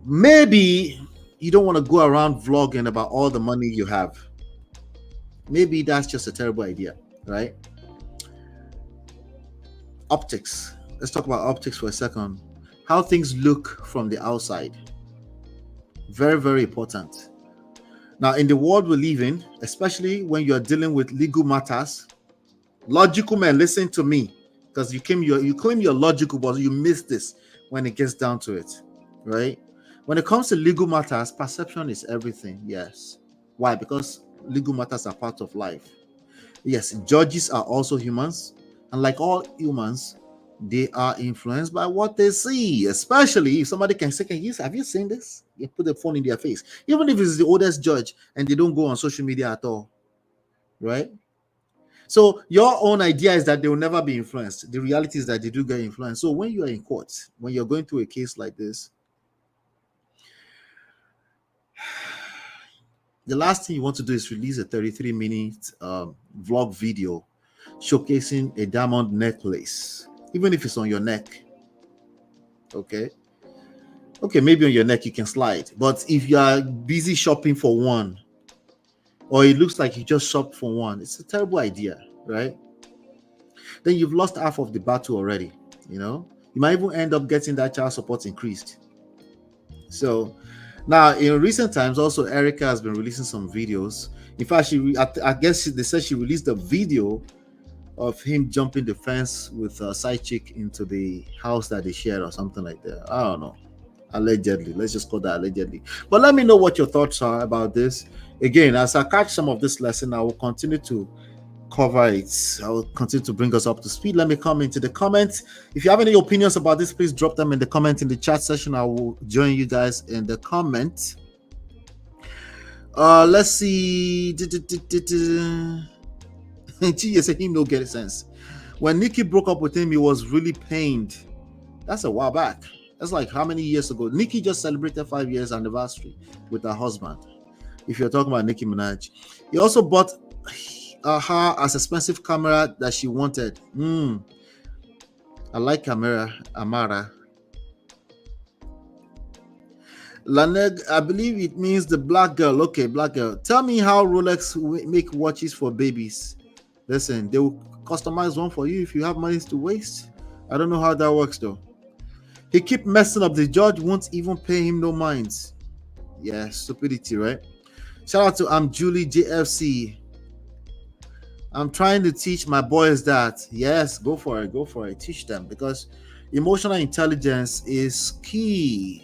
maybe you don't want to go around vlogging about all the money you have. Maybe that's just a terrible idea, right? Optics. Let's talk about optics for a second. How things look from the outside. Very, very important. Now, in the world we live in, especially when you're dealing with legal matters, logical men, listen to me, because you claim you're logical, but you miss this when it gets down to it, right? When it comes to legal matters, perception is everything. Yes. Why? Because legal matters are part of life. Yes, judges are also humans, and like all humans, they are influenced by what they see. Especially if somebody can say, have you seen this? You put the phone in their face, even if it's the oldest judge and they don't go on social media at all, right? So your own idea is that they will never be influenced. The reality is that they do get influenced. So when you are in court, when you're going through a case like this, the last thing you want to do is release a 33-minute vlog video showcasing a diamond necklace, even if it's on your neck. Okay, maybe on your neck you can slide, but if you are busy shopping for one, or it looks like you just shopped for one, it's a terrible idea, right? Then you've lost half of the battle already. You might even end up getting that child support increased. So now, in recent times, also Erica has been releasing some videos. In fact, I guess they said she released a video of him jumping the fence with a side chick into the house that they shared or something like that. I don't know. Allegedly. Let's just call that allegedly. But let me know what your thoughts are about this. Again, as I catch some of this lesson, I will continue to cover it. I will continue to bring us up to speed. Let me come into the comments. If you have any opinions about this, please drop them in the comment in the chat section. I will join you guys in the comment. Let's see. He said he no get sense. When Nikki broke up with him, he was really pained. That's a while back. That's like how many years ago? Nikki just celebrated 5 years anniversary with her husband. If you're talking about Nicki Minaj, he also bought her as expensive camera that she wanted. I like Amara. Laneg, I believe it means the black girl. Okay, black girl. Tell me how Rolex make watches for babies. Listen, they will customize one for you if you have money to waste. I don't know how that works though. He keep messing up. The judge won't even pay him no minds. Yeah, stupidity, right? Shout out to Julie JFC. I'm trying to teach my boys that. Yes, go for it. Go for it. Teach them because emotional intelligence is key.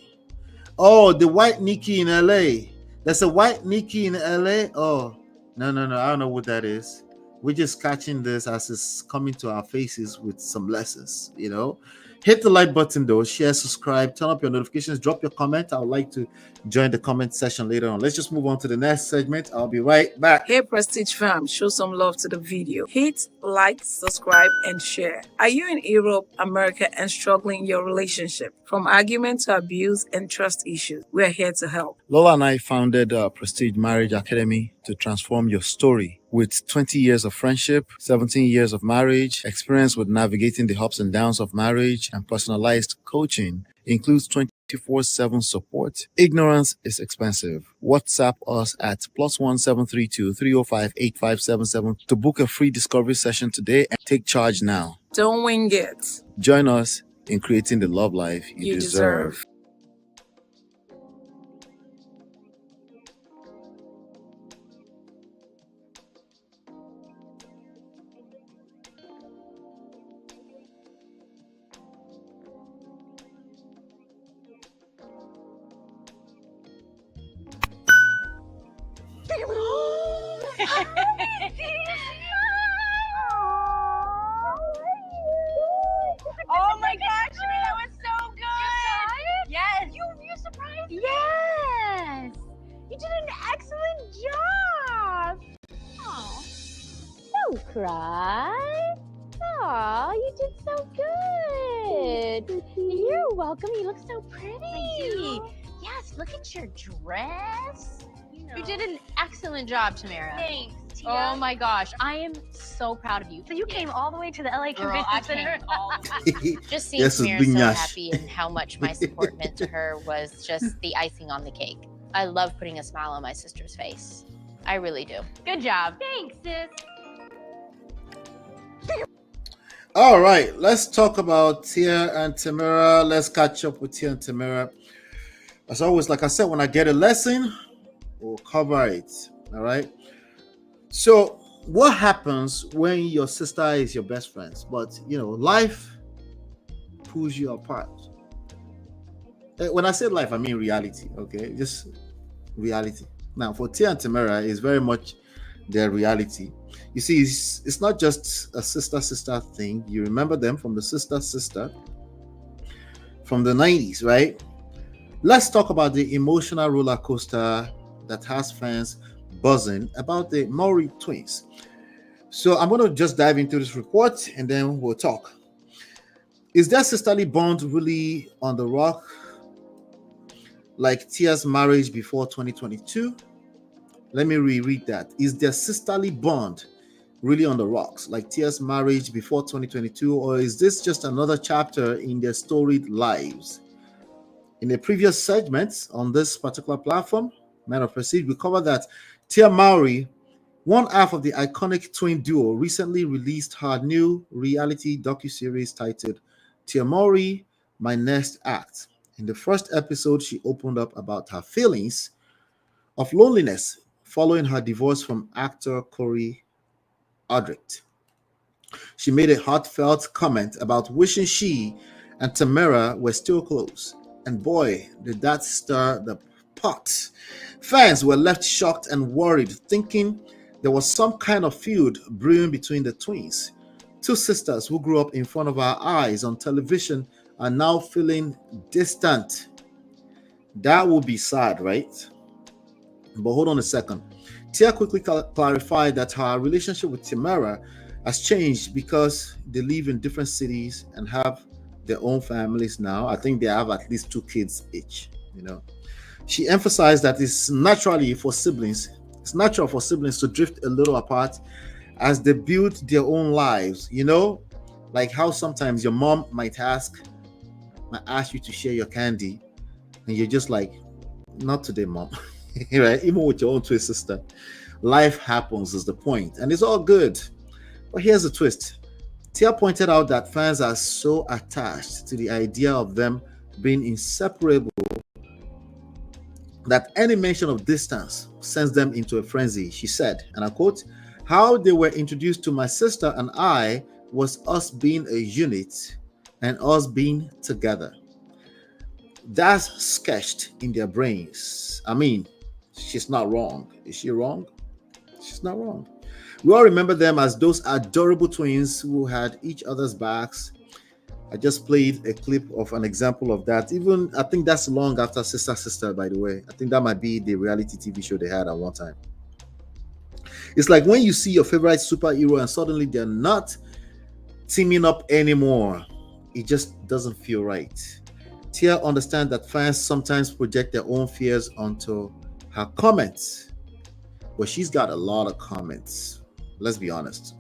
Oh, the white Nikki in LA. There's a white Nikki in LA. Oh, no. I don't know what that is. We're just catching this as it's coming to our faces with some lessons, you know. Hit the like button though, share, subscribe, turn up your notifications, drop your comment. I would like to join the comment session later on. Let's just move on to the next segment. I'll be right back. Hey Prestige fam, show some love to the video. Hit, like, subscribe, and share. Are you in Europe, America, and struggling in your relationship? From argument to abuse and trust issues, we're here to help. Lola and I founded Prestige Marriage Academy to transform your story. With 20 years of friendship, 17 years of marriage, experience with navigating the ups and downs of marriage, and personalized coaching, includes 24/7 support. Ignorance is expensive. WhatsApp us at +1 732 305 8577 to book a free discovery session today and take charge now. Don't wing it. Join us in creating the love life you deserve. Oh my gosh, that was so good! Yes! You surprised me? Yes! You did an excellent job! Oh, don't cry. Aw, you did so good. You're welcome. You look so pretty. Yes, look at your dress. You did an excellent job, Tamera. Thanks, Tia. Oh my gosh, I am so proud of you. So you came all the way to the LA Convention Center? Just seeing Tamera so happy and how much my support meant to her was just the icing on the cake. I love putting a smile on my sister's face. I really do. Good job. Thanks, sis. All right, let's talk about Tia and Tamera. Let's catch up with Tia and Tamera. As always, like I said, when I get a lesson, we'll cover it. All right. So, what happens when your sister is your best friend, but you know, life pulls you apart? When I say life, I mean reality. Okay, just reality. Now, for Tia and Tamera, it's very much their reality. You see, it's not just a sister thing. You remember them from the sister from the 90s, right? Let's talk about the emotional roller coaster that has fans buzzing about the Mowry twins. So I'm going to just dive into this report and then we'll talk. Is their sisterly bond really on the rock like Tia's marriage before 2022? Let me reread that. Is their sisterly bond really on the rocks like Tia's marriage before 2022, or is this just another chapter in their storied lives? In a previous segment on this particular platform, Man of Prestige, we covered that Tia Mowry, one half of the iconic twin duo, recently released her new reality docuseries titled Tia Mowry, My Next Act. In the first episode, she opened up about her feelings of loneliness following her divorce from actor Corey Aldrich. She made a heartfelt comment about wishing she and Tamera were still close. And boy, did that stir the pot. Fans were left shocked and worried, thinking there was some kind of feud brewing between the twins. Two sisters who grew up in front of our eyes on television are now feeling distant. That would be sad, right? But hold on a second. Tia quickly clarified that her relationship with Tamera has changed because they live in different cities and have their own families now. I think they have at least 2 kids each, you know. She emphasized that it's natural for siblings to drift a little apart as they build their own lives, you know, like how sometimes your mom might ask you to share your candy and you're just like, Not today, mom. Right? Even with your own twist sister, life happens is the point, and it's all good. But here's the twist. Tia pointed out that fans are so attached to the idea of them being inseparable that any mention of distance sends them into a frenzy. She said, and I quote, "How they were introduced to my sister and I was us being a unit and us being together. That's sketched in their brains." I mean, she's not wrong. Is she wrong? She's not wrong. We all remember them as those adorable twins who had each other's backs. I just played a clip of an example of that. Even, I think that's long after Sister Sister, by the way. I think that might be the reality TV show they had at one time. It's like when you see your favorite superhero and suddenly they're not teaming up anymore. It just doesn't feel right. Tia understands that fans sometimes project their own fears onto her comments. But she's got a lot of comments. Let's be honest.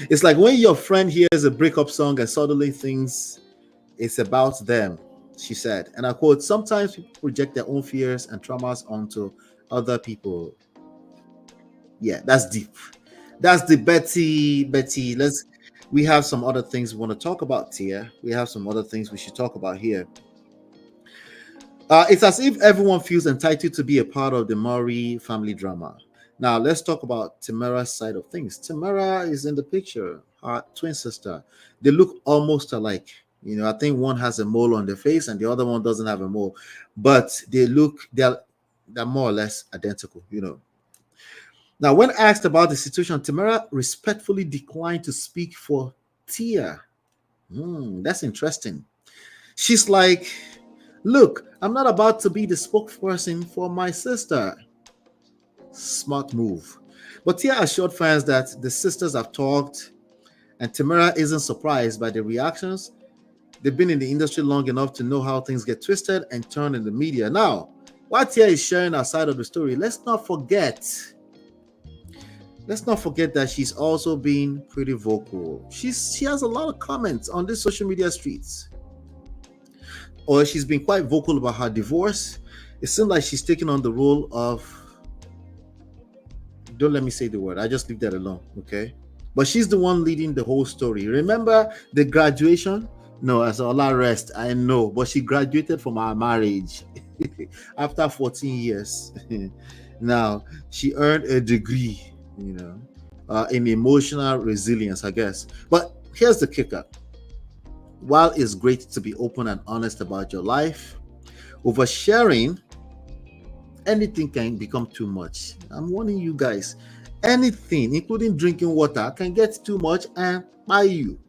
It's like when your friend hears a breakup song and suddenly thinks it's about them, she said. And I quote, "Sometimes people project their own fears and traumas onto other people." Yeah, that's deep. That's the Betty. We have some other things we want to talk about here. We have some other things we should talk about here. It's as if everyone feels entitled to be a part of the Mowry family drama. Now, let's talk about Tamera's side of things. Tamera is in the picture, her twin sister. They look almost alike. You know, I think one has a mole on their face and the other one doesn't have a mole, but they're more or less identical, you know. Now, when asked about the situation, Tamera respectfully declined to speak for Tia. That's interesting. She's like, "Look, I'm not about to be the spokesperson for my sister." Smart move. But Tia assured fans that the sisters have talked, and Tamera isn't surprised by the reactions. They've been in the industry long enough to know how things get twisted and turned in the media. Now, while Tia is sharing her side of the story, let's not forget that she's also being pretty vocal. She has a lot of comments on these social media streets. Or she's been quite vocal about her divorce. It seems like she's taking on the role of, don't let me say the word, I just leave that alone, okay? But she's the one leading the whole story. Remember the graduation? No, as Allah rest, I know, but she graduated from our marriage after 14 years. Now, she earned a degree, you know, in emotional resilience, I guess. But here's the kicker. While it's great to be open and honest about your life, oversharing, anything can become too much. I'm warning you guys. Anything, including drinking water, can get too much and buy you.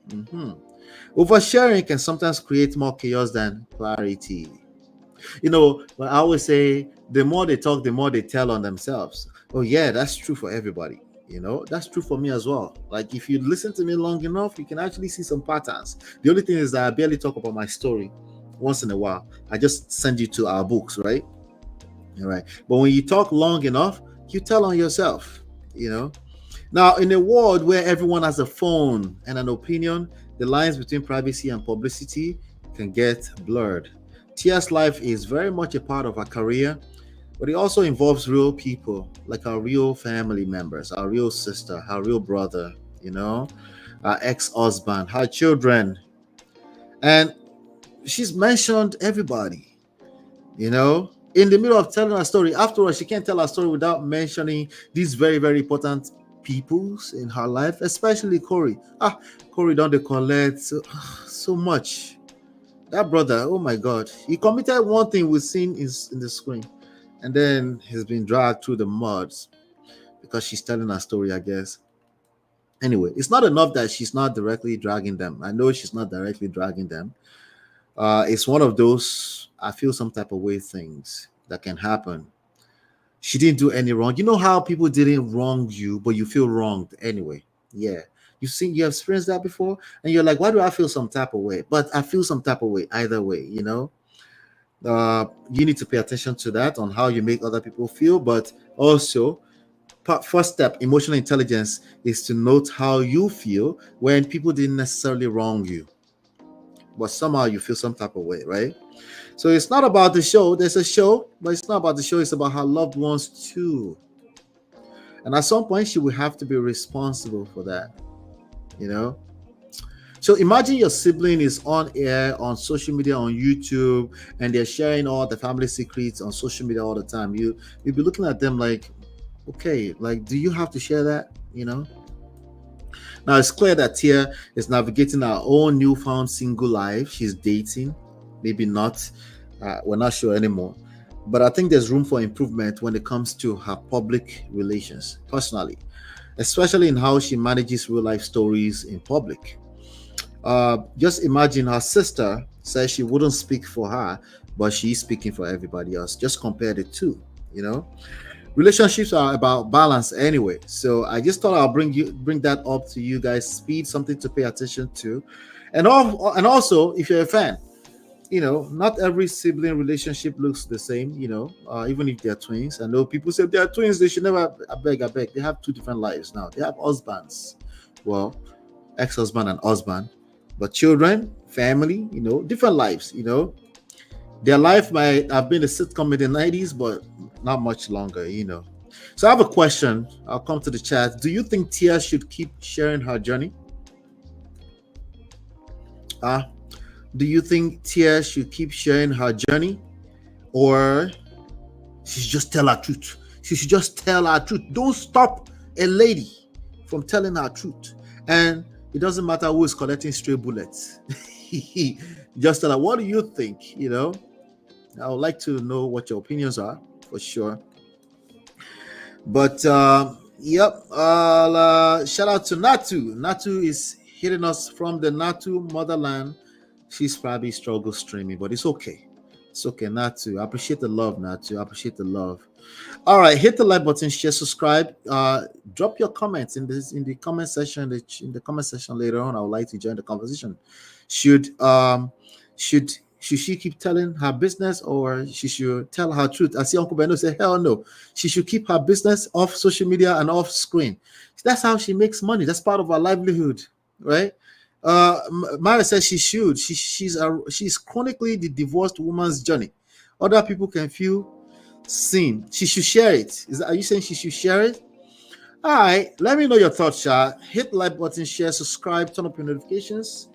Oversharing can sometimes create more chaos than clarity. You know, but I always say, the more they talk, the more they tell on themselves. Oh yeah, that's true for everybody. You know, that's true for me as well. Like, if you listen to me long enough, you can actually see some patterns. The only thing is that I barely talk about my story once in a while. I just send you to our books, right? All right. But when you talk long enough, you tell on yourself, you know. Now, in a world where everyone has a phone and an opinion, the lines between privacy and publicity can get blurred. Tia's life is very much a part of her career, but it also involves real people, like our real family members, our real sister, our real brother, you know, our ex-husband, her children. And she's mentioned everybody, you know, in the middle of telling her story. After all, she can't tell her story without mentioning these very, very important peoples in her life, especially Corey. Corey don't they collect so much. That brother, oh my God, he committed one thing we've seen is in the screen, and then he's been dragged through the mud because she's telling her story, I guess. Anyway, it's not enough that she's not directly dragging them. I know she's not directly dragging them. It's one of those I feel some type of way things that can happen. She didn't do any wrong. You know how people didn't wrong you, but you feel wronged anyway. Yeah. You have experienced that before, and you're like, why do I feel some type of way? But I feel some type of way either way, you know. You need to pay attention to that on how you make other people feel, but also first step, emotional intelligence, is to note how you feel when people didn't necessarily wrong you. but somehow you feel some type of way, right? So it's not about the show. There's a show, but it's not about the show. It's about her loved ones too. And at some point, she will have to be responsible for that, you know? So imagine your sibling is on air, on social media, on YouTube, and they're sharing all the family secrets on social media all the time. You'll be looking at them like, okay, like, do you have to share that, you know? Now, it's clear that Tia is navigating her own newfound single life. She's dating, maybe not. We're not sure anymore. But I think there's room for improvement when it comes to her public relations, personally, especially in how she manages real life stories in public. Just imagine her sister says she wouldn't speak for her, but she's speaking for everybody else. Just compare the two, you know? Relationships are about balance anyway. So I just thought I'll bring that up to you guys. Speed, something to pay attention to. And also, if you're a fan, you know, not every sibling relationship looks the same, you know, even if they're twins. I know people say they're twins, they should never, I beg. They have two different lives now. They have husbands. Well, ex-husband and husband. But children, family, you know, different lives, you know. Their life might have been a sitcom in the 90s, but not much longer, you know. So I have a question. I'll come to the chat. Do you think Tia should keep sharing her journey? Do you think Tia should keep sharing her journey? Or she should just tell her truth? She should just tell her truth. Don't stop a lady from telling her truth. And it doesn't matter who is collecting stray bullets. Just tell her, what do you think? You know, I would like to know what your opinions are, for sure. But yep, shout out to Natu. Natu is hitting us from the Natu motherland. She's probably struggle streaming, but it's okay. It's okay, Natu. I appreciate the love, Natu. I appreciate the love. All right, hit the like button, share, subscribe. Drop your comments in the comment section. In the comment section later on, I would like to join the conversation. Should she keep telling her business, or she should tell her truth? I see Uncle Beno say, hell no. She should keep her business off social media and off screen. That's how she makes money. That's part of her livelihood, right? Mara says she should. She's chronically the divorced woman's journey. Other people can feel seen. She should share it. Are you saying she should share it? All right. Let me know your thoughts, Sha. Hit the like button, share, subscribe, turn up your notifications.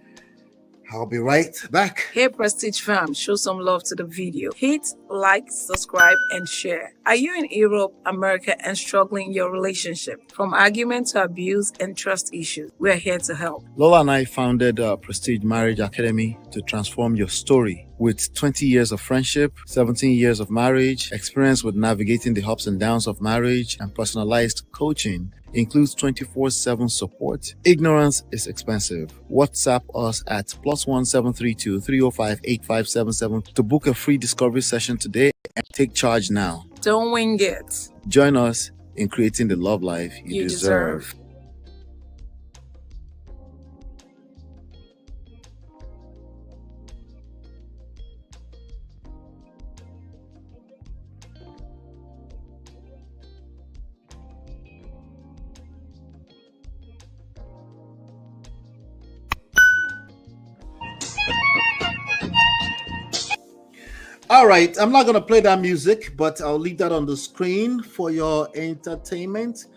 I'll be right back. Hey Prestige fam, show some love to the video. Hit like, subscribe, and share. Are you in Europe, America, and struggling in your relationship? From argument to abuse and trust issues, we're here to help. Lola and I founded Prestige Marriage Academy to transform your story. With 20 years of friendship, 17 years of marriage, experience with navigating the ups and downs of marriage, and personalized coaching, includes 24/7 support. Ignorance is expensive. WhatsApp us at +1 732 305 8577 to book a free discovery session today and take charge now. Don't wing it. Join us in creating the love life you deserve. All right, I'm not going to play that music, but I'll leave that on the screen for your entertainment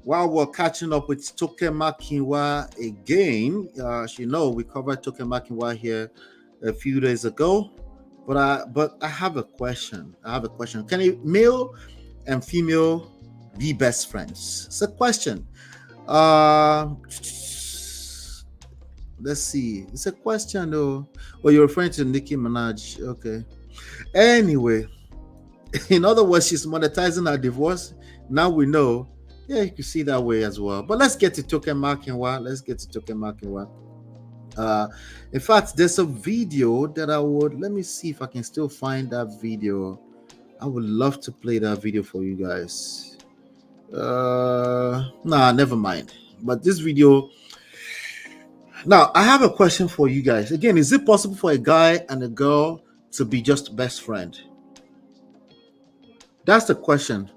while we're catching up with TOKE Makinwa again. As you know, we covered TOKE Makinwa here a few days ago, but I have a question. Can a male and female be best friends? It's a question. Let's see. It's a question though. Well, you're referring to Nicki Minaj. Okay. Anyway, in other words, she's monetizing her divorce. Now we know. Yeah, you can see that way as well. But let's get to TOKE Makinwa. In fact, there's a video that let me see if I can still find that video. I would love to play that video for you guys. Nah, never mind. But this video. Now, I have a question for you guys. Again, is it possible for a guy and a girl to be just best friend? That's the question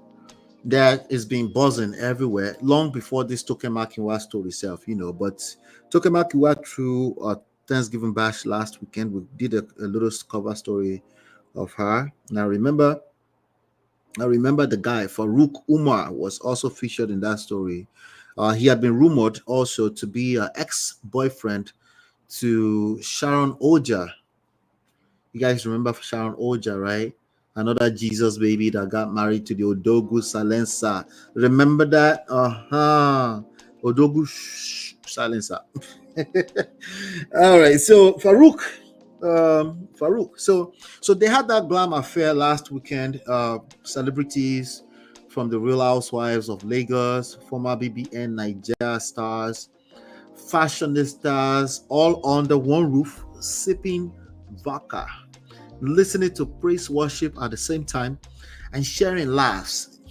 that is being buzzing everywhere long before this TOKE Makinwa story itself, you know. But TOKE Makinwa threw a Thanksgiving bash last weekend. We did a little cover story of her. Now remember the guy Farouk Umar was also featured in that story. He had been rumored also to be an ex-boyfriend to Sharon Oja. You guys remember Sharon Oja, right? Another Jesus baby that got married to the Odogu Salensa. Remember that? Odogu Salensa. All right. So Farouk. So they had that glam affair last weekend. Celebrities from the Real Housewives of Lagos, former BBN Nigeria stars, fashionistas, all under one roof, sipping vodka, listening to praise worship at the same time, and sharing laughs.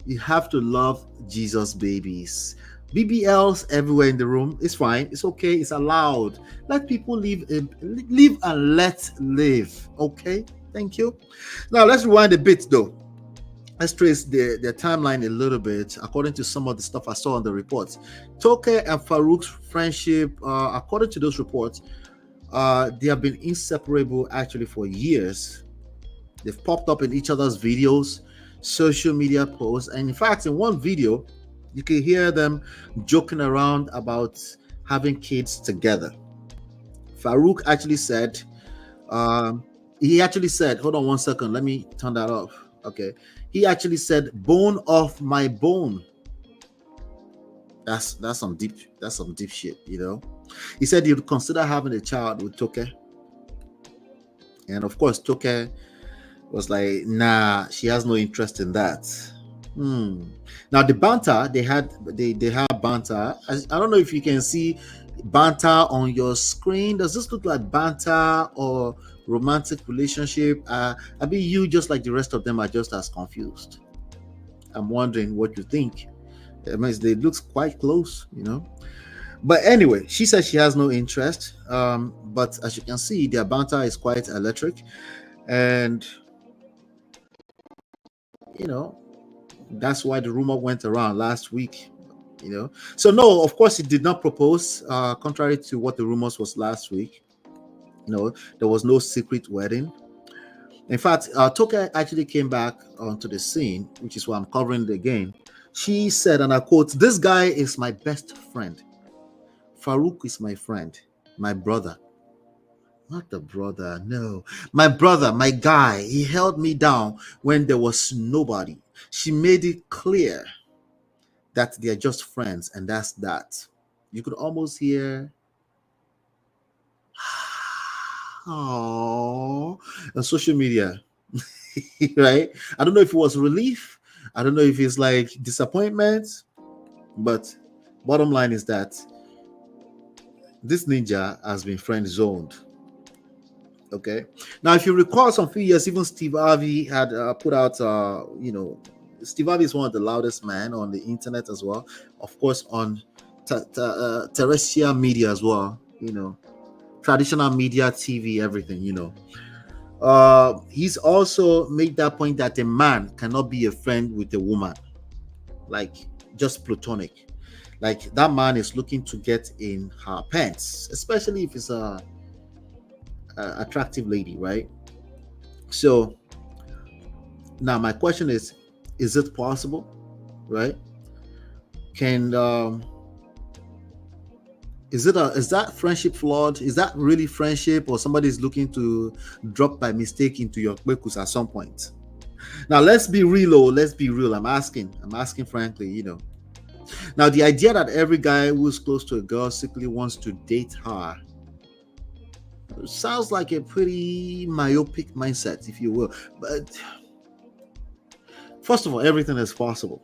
You have to love Jesus babies. BBLs everywhere in the room. It's fine. It's okay. It's allowed. Let people live and let live. Okay. Thank you. Now let's rewind a bit though. Let's trace their timeline a little bit according to some of the stuff I saw on the reports. TOKE and Farouk's friendship, according to those reports, they have been inseparable actually for years. They've popped up in each other's videos, social media posts, and in fact, in one video, you can hear them joking around about having kids together. Farouk actually said, hold on one second, let me turn that off. Okay. He actually said, bone off my bone. That's some deep shit, you know. He said he'd consider having a child with TOKE. And of course, TOKE was like, nah, she has no interest in that. Now the banter they had banter. I don't know if you can see banter on your screen. Does this look like banter or romantic relationship? I mean, you just like the rest of them are just as confused. I'm wondering what you think. I mean, it looks quite close, you know. But anyway, she says she has no interest. But as you can see, their banter is quite electric, and you know, that's why the rumor went around last week, you know. So no, of course, he did not propose, contrary to what the rumors was last week. No, there was no secret wedding. In fact, TOKE actually came back onto the scene, which is why I'm covering it again. She said, and I quote, "This guy is my best friend. Farouk is my friend, my brother." Not the brother, no. My brother, my guy. He held me down when there was nobody. She made it clear that they're just friends, and that's that. You could almost hear on social media, right? I don't know if it was relief. I don't know if it's like disappointment, but bottom line is that this ninja has been friend zoned. Okay. Now, if you recall, some few years, even Steve Harvey had put out, you know, Steve Harvey is one of the loudest men on the internet as well. Of course, on terrestrial media as well, you know, traditional media, TV, everything, you know. He's also made that point that a man cannot be a friend with a woman, like just platonic. Like that man is looking to get in her pants, especially if it's a attractive lady, right? So now my question is it possible, right? Can is that friendship flawed? Is that really friendship, or somebody is looking to drop by mistake into your kwekus at some point? Now let's be real. Let's be real. I'm asking frankly, you know. Now the idea that every guy who's close to a girl secretly wants to date her sounds like a pretty myopic mindset, if you will. But first of all, everything is possible.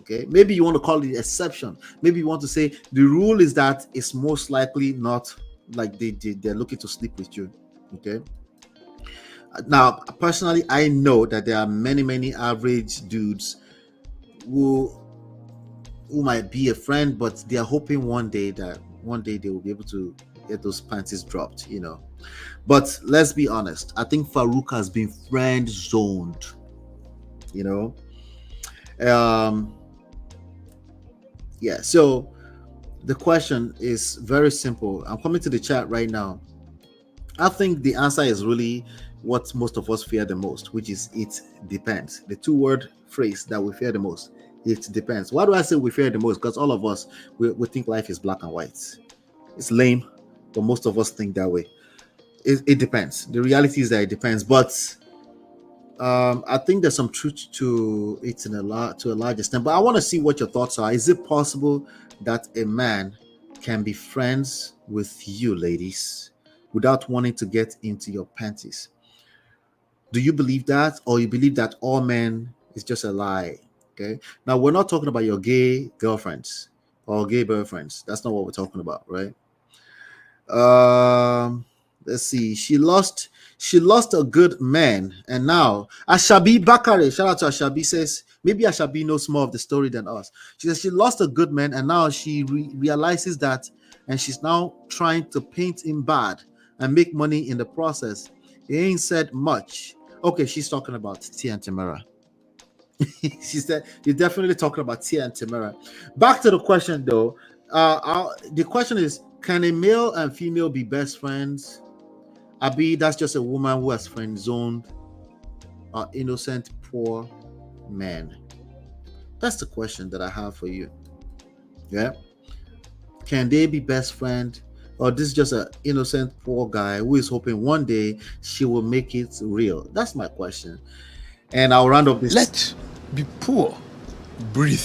Okay, maybe you want to call it exception. Maybe you want to say the rule is that it's most likely not like they're looking to sleep with you. Okay. Now, personally, I know that there are many average dudes who might be a friend, but they are hoping one day they will be able to get those panties dropped, you know. But let's be honest, I think Farouk has been friend zoned, you know. Yeah, so The question is very simple. I'm coming to the chat right now. I think the answer is really what most of us fear the most, which is it depends. The two-word phrase that we fear the most. It depends. Why do I say we fear the most? Because all of us, we think life is black and white. It's lame, but most of us think that way. It depends. The reality is that it depends. But I think there's some truth to it to a large extent. But I want to see what your thoughts are. Is it possible that a man can be friends with you, ladies, without wanting to get into your panties? Do you believe that, or you believe that all men is just a lie? Okay. Now we're not talking about your gay girlfriends or gay boyfriends. That's not what we're talking about, right? Let's see. She lost a good man, and now Ashabi Bakare, shout out to Ashabi, says maybe Ashabi knows more of the story than us. She says she lost a good man, and now she realizes that, and she's now trying to paint him bad and make money in the process. He ain't said much. Okay, she's talking about Tia and Tamera. She said you're definitely talking about Tia and Tamera. Back to the question though. The question is, can a male and female be best friends? Abi, that's just a woman who has friend zoned an innocent poor man. That's the question that I have for you. Yeah. Can they be best friend? Or this is just an innocent poor guy who is hoping one day she will make it real? That's my question. And I'll round up this. Let be poor. Breathe.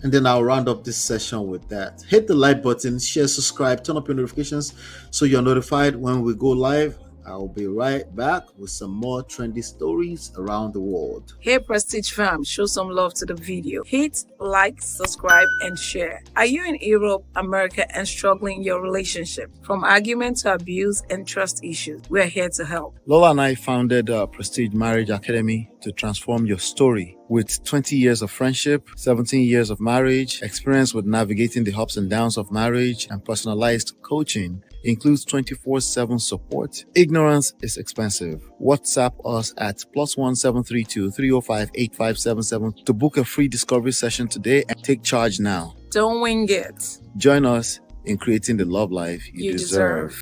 And then I'll round up this session with that. Hit the like button, share, subscribe, turn up your notifications so you're notified when we go live. I'll be right back with some more trendy stories around the world. Hey Prestige fam, show some love to the video. Hit like, subscribe, and share. Are you in Europe, America, and struggling in your relationship? From argument to abuse and trust issues, we're here to help. Lola and I founded Prestige Marriage Academy to transform your story. With 20 years of friendship, 17 years of marriage, experience with navigating the ups and downs of marriage, and personalized coaching, includes 24/7 support. Ignorance is expensive. WhatsApp us at +1 732 305 8577 to book a free discovery session today and take charge now. Don't wing it. Join us in creating the love life you deserve.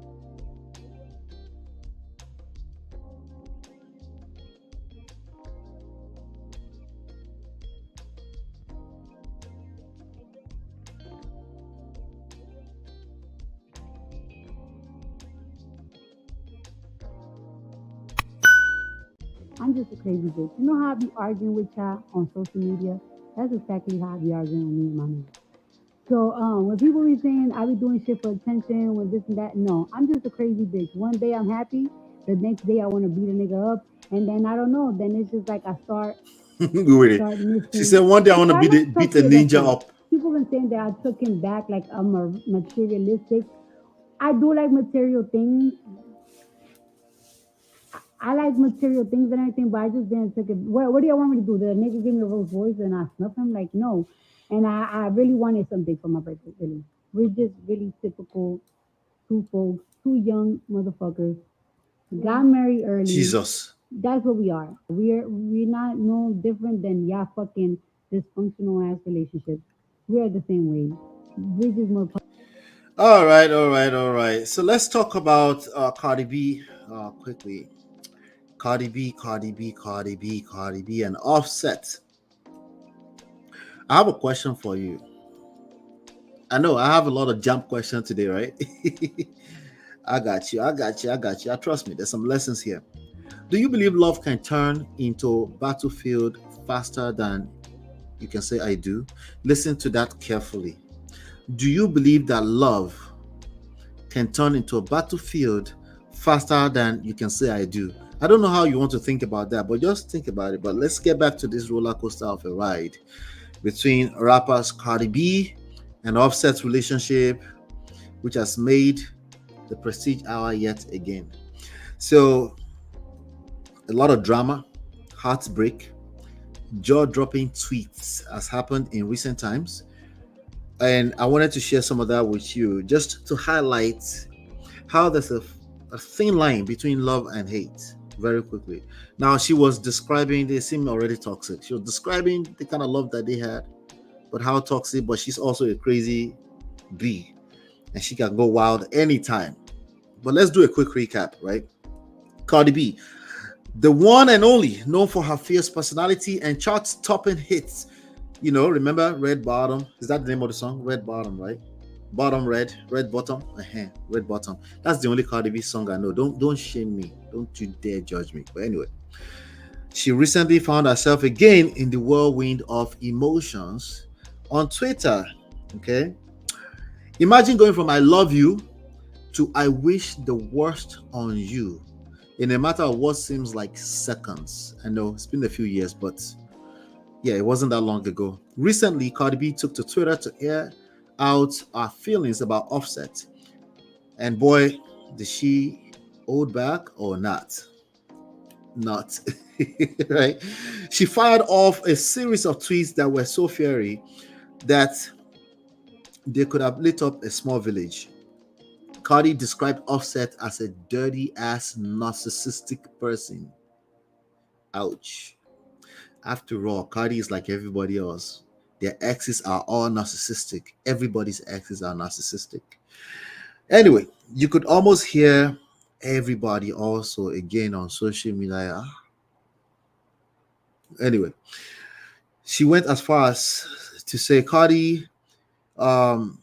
I'm just a crazy bitch. You know how I be arguing with y'all on social media? That's exactly how I be arguing with me and my man. So when people be saying I be doing shit for attention, when this and that, no, I'm just a crazy bitch. One day I'm happy, the next day I want to beat a nigga up, and then I don't know. Then it's just like I start missing. She said one day I want to beat the ninja up. People been saying that I took him back, like I'm a materialistic. I do like material things. I like material things and everything, but I just didn't take it. What do you want me to do? The nigga give me a Rolls Royce and I snuff him? Like, no. And I really wanted something for my birthday, really. We're just really typical two folks, two young motherfuckers. Got married early. Jesus. That's what we are. We're not no different than y'all fucking dysfunctional ass relationships. We're the same way. We're just more. All right. So let's talk about Cardi B quickly. Cardi B, and Offset. I have a question for you. I know I have a lot of jump questions today, right? I got you. Trust me, there's some lessons here. Do you believe love can turn into battlefield faster than you can say I do? Listen to that carefully. Do you believe that love can turn into a battlefield faster than you can say I do? I don't know how you want to think about that, but just think about it. But let's get back to this roller coaster of a ride between rappers Cardi B and Offset's relationship, which has made the Prestige Hour yet again. So, a lot of drama, heartbreak, jaw-dropping tweets has happened in recent times. And I wanted to share some of that with you just to highlight how there's a thin line between love and hate. Very quickly. Now, she was describing, they seem already toxic. She was describing the kind of love that they had but how toxic, but she's also a crazy bee and she can go wild anytime. But let's do a quick recap, right? Cardi B, the one and only, known for her fierce personality and chart-topping hits. You know, remember Red Bottom? Is that the name of the song? Red Bottom, right? Bottom red, red bottom, red bottom. That's the only Cardi B song I know. Don't shame me. Don't you dare judge me. But anyway, she recently found herself again in the whirlwind of emotions on Twitter. Okay, imagine going from "I love you" to "I wish the worst on you" in a matter of what seems like seconds. I know it's been a few years, but yeah, it wasn't that long ago. Recently, Cardi B took to Twitter to air out our feelings about Offset. And boy, did she hold back or not? Not. Right? She fired off a series of tweets that were so fiery that they could have lit up a small village. Cardi described Offset as a dirty ass narcissistic person. Ouch. After all, Cardi is like everybody else. Their exes are all narcissistic. Everybody's exes are narcissistic. Anyway, you could almost hear everybody also again on social media. Anyway, she went as far as to say, Cardi, no,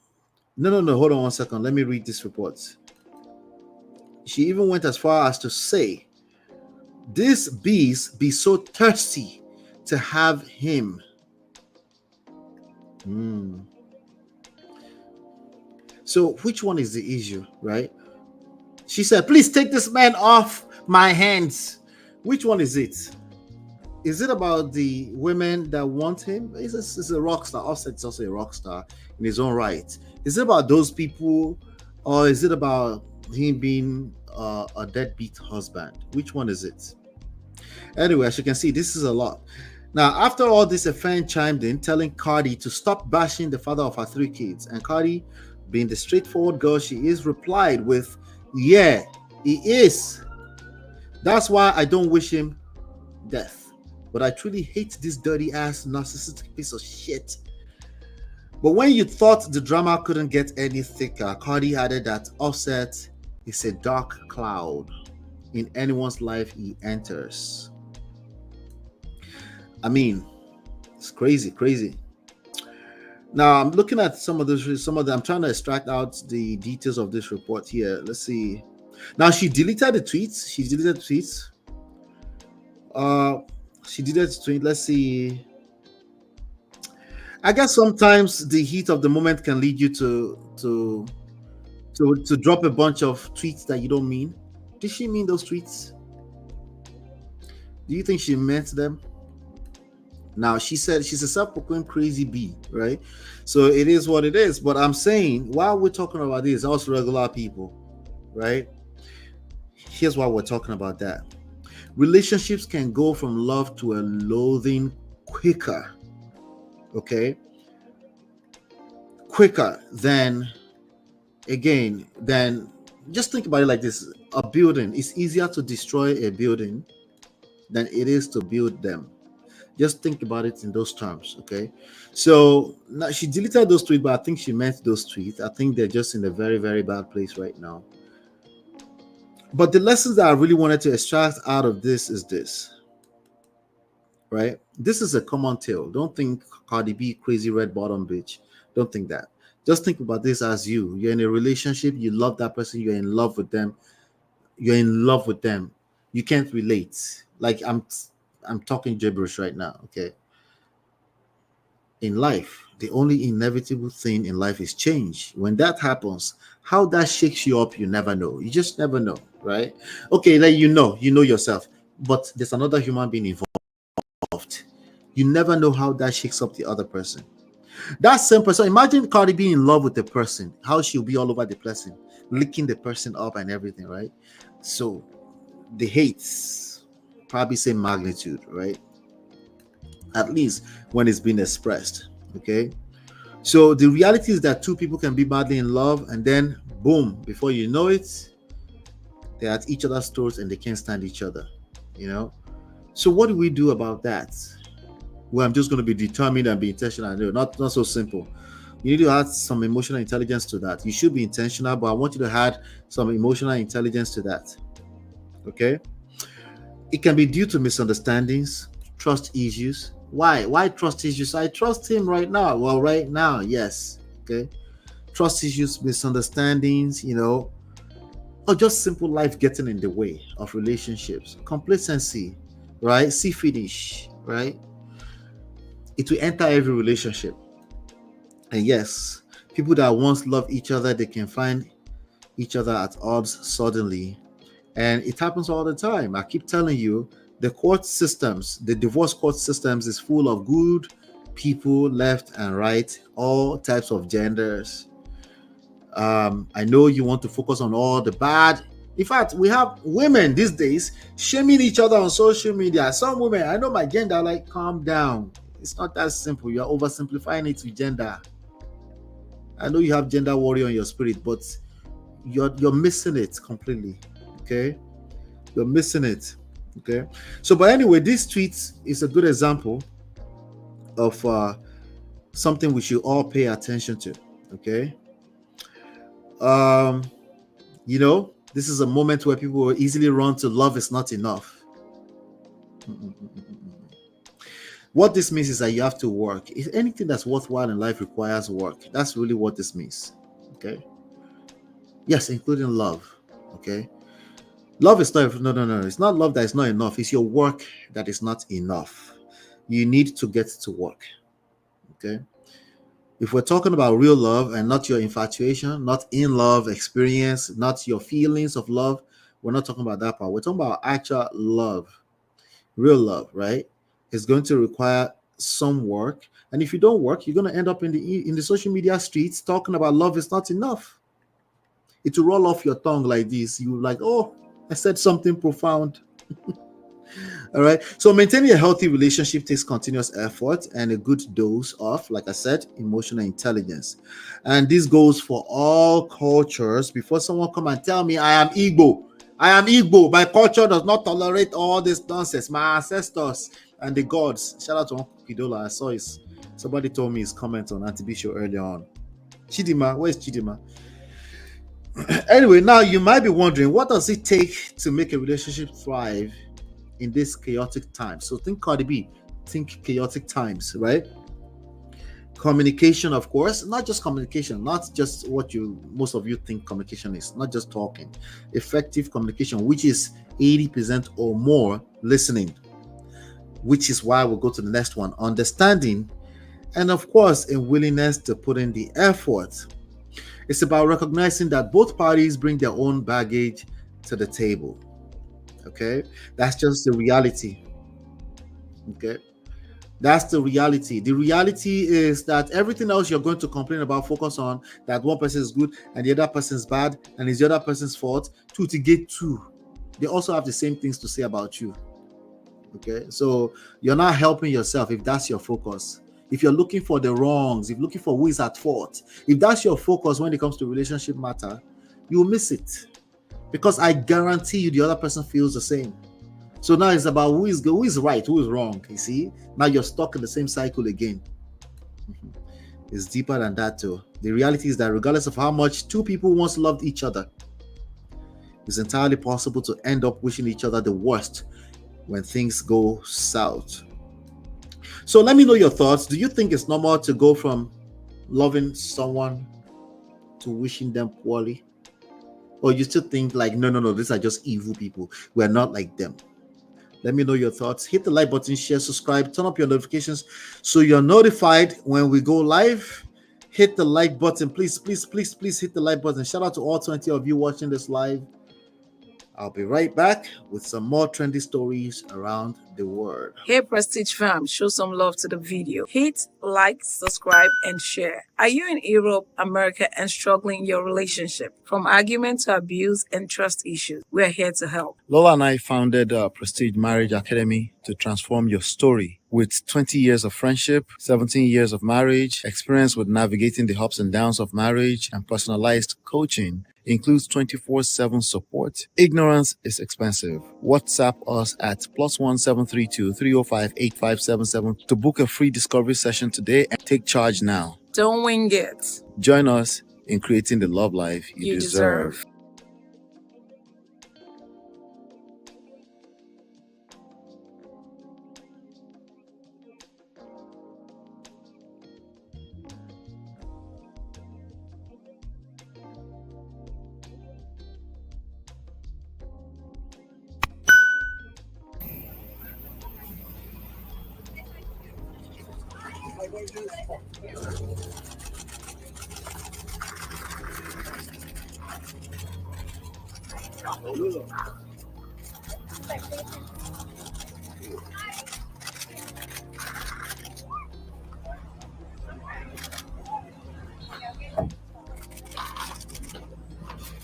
hold on one second. Let me read this report. She even went as far as to say, "These bees be so thirsty to have him." So which one is the issue, right? She said, "Please take this man off my hands." Which one is it? Is it about the women that want him? He's a rock star. Offset's also a rock star in his own right. Is it about those people, or is it about him being a deadbeat husband? Which one is it? Anyway, as you can see, this is a lot. Now, after all this, a fan chimed in telling Cardi to stop bashing the father of her 3 kids. And Cardi, being the straightforward girl she is, replied with, "Yeah, he is. That's why I don't wish him death. But I truly hate this dirty ass narcissistic piece of shit." But when you thought the drama couldn't get any thicker, Cardi added that Offset is a dark cloud in anyone's life he enters. I mean, it's crazy. Now I'm looking at some of them. I'm trying to extract out the details of this report here. Let's see. Now she deleted the tweets. She deleted the tweet. Let's see. I guess sometimes the heat of the moment can lead you to drop a bunch of tweets that you don't mean. Did she mean those tweets? Do you think she meant them? Now, she said she's a self-proclaimed crazy bee, right? So it is what it is. But I'm saying, while we're talking about this, also regular people, right? Here's why we're talking about that. Relationships can go from love to a loathing quicker, okay? Quicker than just think about it like this. A building, it's easier to destroy a building than it is to build them. Just think about it in those terms, okay? So now she deleted those tweets, but I think she meant those tweets. I think they're just in a very, very bad place right now. But the lessons that I really wanted to extract out of this is this, right? This is a common tale. Don't think Cardi B, crazy red bottom bitch. Don't think that. Just think about this as you. You're in a relationship. You love that person. You're in love with them. You're in love with them. You can't relate. Like I'm talking gibberish right now, okay? In life, the only inevitable thing in life is change. When that happens, how that shakes you up, you never know. You just never know, right? Okay, like you know yourself, but there's another human being involved. You never know how that shakes up the other person. That same person, imagine Cardi being in love with the person, how she'll be all over the person, licking the person up and everything, right? So the hates probably same magnitude, right? At least when it's been expressed, okay? So the reality is that two people can be madly in love and then boom, before you know it, they're at each other's throats and they can't stand each other, you know? So what do we do about that? where I'm just going to be determined and be intentional. No, not so simple. You need to add some emotional intelligence to that. You should be intentional, but I want you to add some emotional intelligence to that. Okay? It can be due to misunderstandings, trust issues. Why trust issues? I trust him right now. Well, right now, yes. Okay? Trust issues, misunderstandings, or just simple life getting in the way of relationships. Complacency, right? See finish, right? It will enter every relationship. And yes, people that once loved each other, they can find each other at odds suddenly. And it happens all the time. I keep telling you, the court systems, the divorce court systems is full of good people left and right, all types of genders. I know you want to focus on all the bad. In fact, we have women these days shaming each other on social media. Some women, I know my gender, like, calm down. It's not that simple. You're oversimplifying it to gender. I know you have gender warrior in your spirit, but you're missing it completely. Okay, you're missing it. Okay, so but anyway, this tweet is a good example of something we should all pay attention to. Okay, this is a moment where people will easily run to love is not enough. What this means is that you have to work. If anything that's worthwhile in life requires work, that's really what this means. Okay. Yes, including love. Okay. Love is not, no. It's not love that is not enough. It's your work that is not enough. You need to get to work. Okay. If we're talking about real love and not your infatuation, not in love experience, not your feelings of love, we're not talking about that part. We're talking about actual love, real love, right? It's going to require some work. And if you don't work, you're going to end up in the social media streets talking about love is not enough. It will roll off your tongue like this. You like, oh, I said something profound. All right. So maintaining a healthy relationship takes continuous effort and a good dose of, like I said, emotional intelligence. And this goes for all cultures. Before someone come and tell me I am Igbo. My culture does not tolerate all this nonsense. My ancestors and the gods. Shout out to Uncle Kidola. I saw somebody told me his comment on Auntie B show earlier on. Chidima, where's Chidima? Anyway, now you might be wondering, what does it take to make a relationship thrive in this chaotic time? So think Cardi B, think chaotic times, right? Communication, of course, not just communication, not just what most of you think communication is, not just talking. Effective communication, which is 80% or more listening, which is why we'll go to the next one, understanding, and of course, a willingness to put in the effort. It's about recognizing that both parties bring their own baggage to the table. Okay, that's just the reality. Okay, that's the reality. The reality is that everything else you're going to complain about, focus on that one person is good and the other person is bad and it's the other person's fault. To get two, they also have the same things to say about you. Okay, so you're not helping yourself if that's your focus. If you're looking for the wrongs, if you're looking for who is at fault, if that's your focus when it comes to relationship matter, you'll miss it. Because I guarantee you the other person feels the same. So now it's about who is right, who is wrong. You see? Now you're stuck in the same cycle again. It's deeper than that too. The reality is that regardless of how much two people once loved each other, it's entirely possible to end up wishing each other the worst when things go south. So let me know your thoughts. Do you think it's normal to go from loving someone to wishing them poorly? Or you still think like, no, these are just evil people. We're not like them. Let me know your thoughts. Hit the like button, share, subscribe, turn up your notifications so you're notified when we go live. Hit the like button. Please hit the like button. Shout out to all 20 of you watching this live. I'll be right back with some more trendy stories around the world. Hey Prestige fam, show some love to the video. Hit like, subscribe, and share. Are you in Europe, America, and struggling in your relationship? From argument to abuse and trust issues, we're here to help. Lola and I founded Prestige Marriage Academy to transform your story. With 20 years of friendship, 17 years of marriage, experience with navigating the ups and downs of marriage, and personalized coaching, includes 24/7 support. Ignorance is expensive. WhatsApp us at +173 0732-305-8577 to book a free discovery session today and take charge now. Don't wing it. Join us in creating the love life you deserve.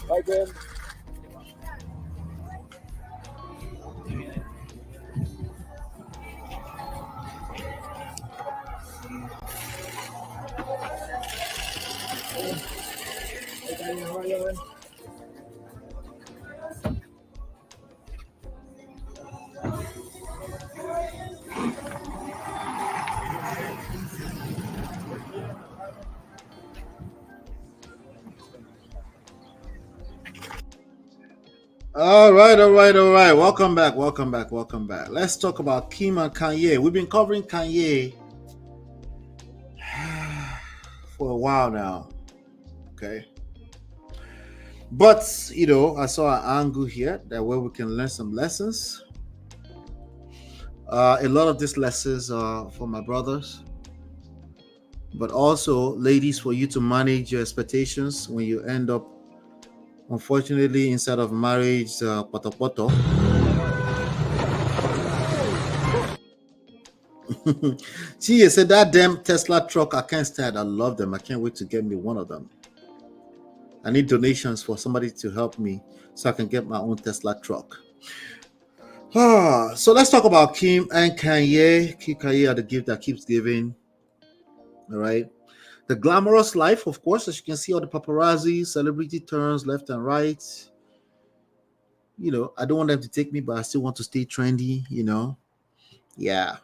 Bye, Ben. All right. Welcome back. Let's talk about Kim and Kanye. We've been covering Kanye for a while now. Okay. But, I saw an angle here that where we can learn some lessons. A lot of these lessons are for my brothers. But also, ladies, for you to manage your expectations when you end up, unfortunately, inside of marriage, poto. She said that damn Tesla truck, I can't stand. I love them. I can't wait to get me one of them. I need donations for somebody to help me so I can get my own Tesla truck. So let's talk about Kim and Kanye. Kanye are the gift that keeps giving. All right. The glamorous life, of course, as you can see, all the paparazzi, celebrity turns left and right. I don't want them to take me, but I still want to stay trendy, Yeah.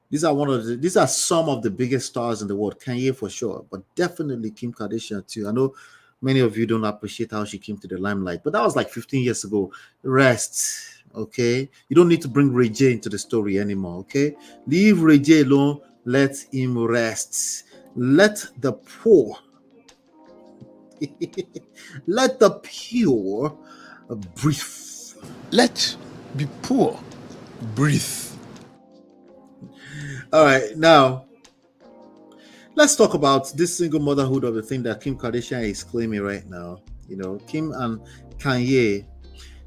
These are some of the biggest stars in the world. Kanye for sure, but definitely Kim Kardashian too. I know many of you don't appreciate how she came to the limelight, but that was like 15 years ago. Rest, okay? You don't need to bring Ray J into the story anymore, okay? Leave Ray J alone. Let him rest. Let the poor, let the pure breathe. Let be poor breathe. All right, now let's talk about this single motherhood of the thing that Kim Kardashian is claiming right now. Kim and Kanye,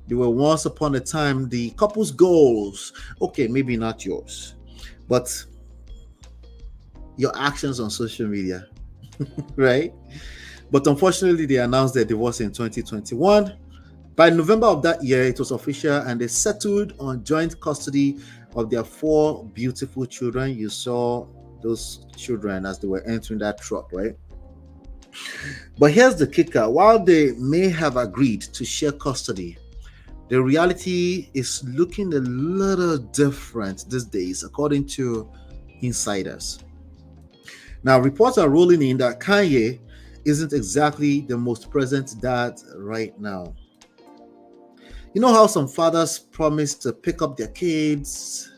they were once upon a time the couple's goals. Okay, maybe not yours, but your actions on social media, right? But unfortunately, they announced their divorce in 2021. By November of that year, it was official, and they settled on joint custody of their 4 beautiful children. You saw those children as they were entering that truck, right? But here's the kicker. While they may have agreed to share custody, the reality is looking a little different these days, according to insiders. Now, reports are rolling in that Kanye isn't exactly the most present dad right now. You know how some fathers promise to pick up their kids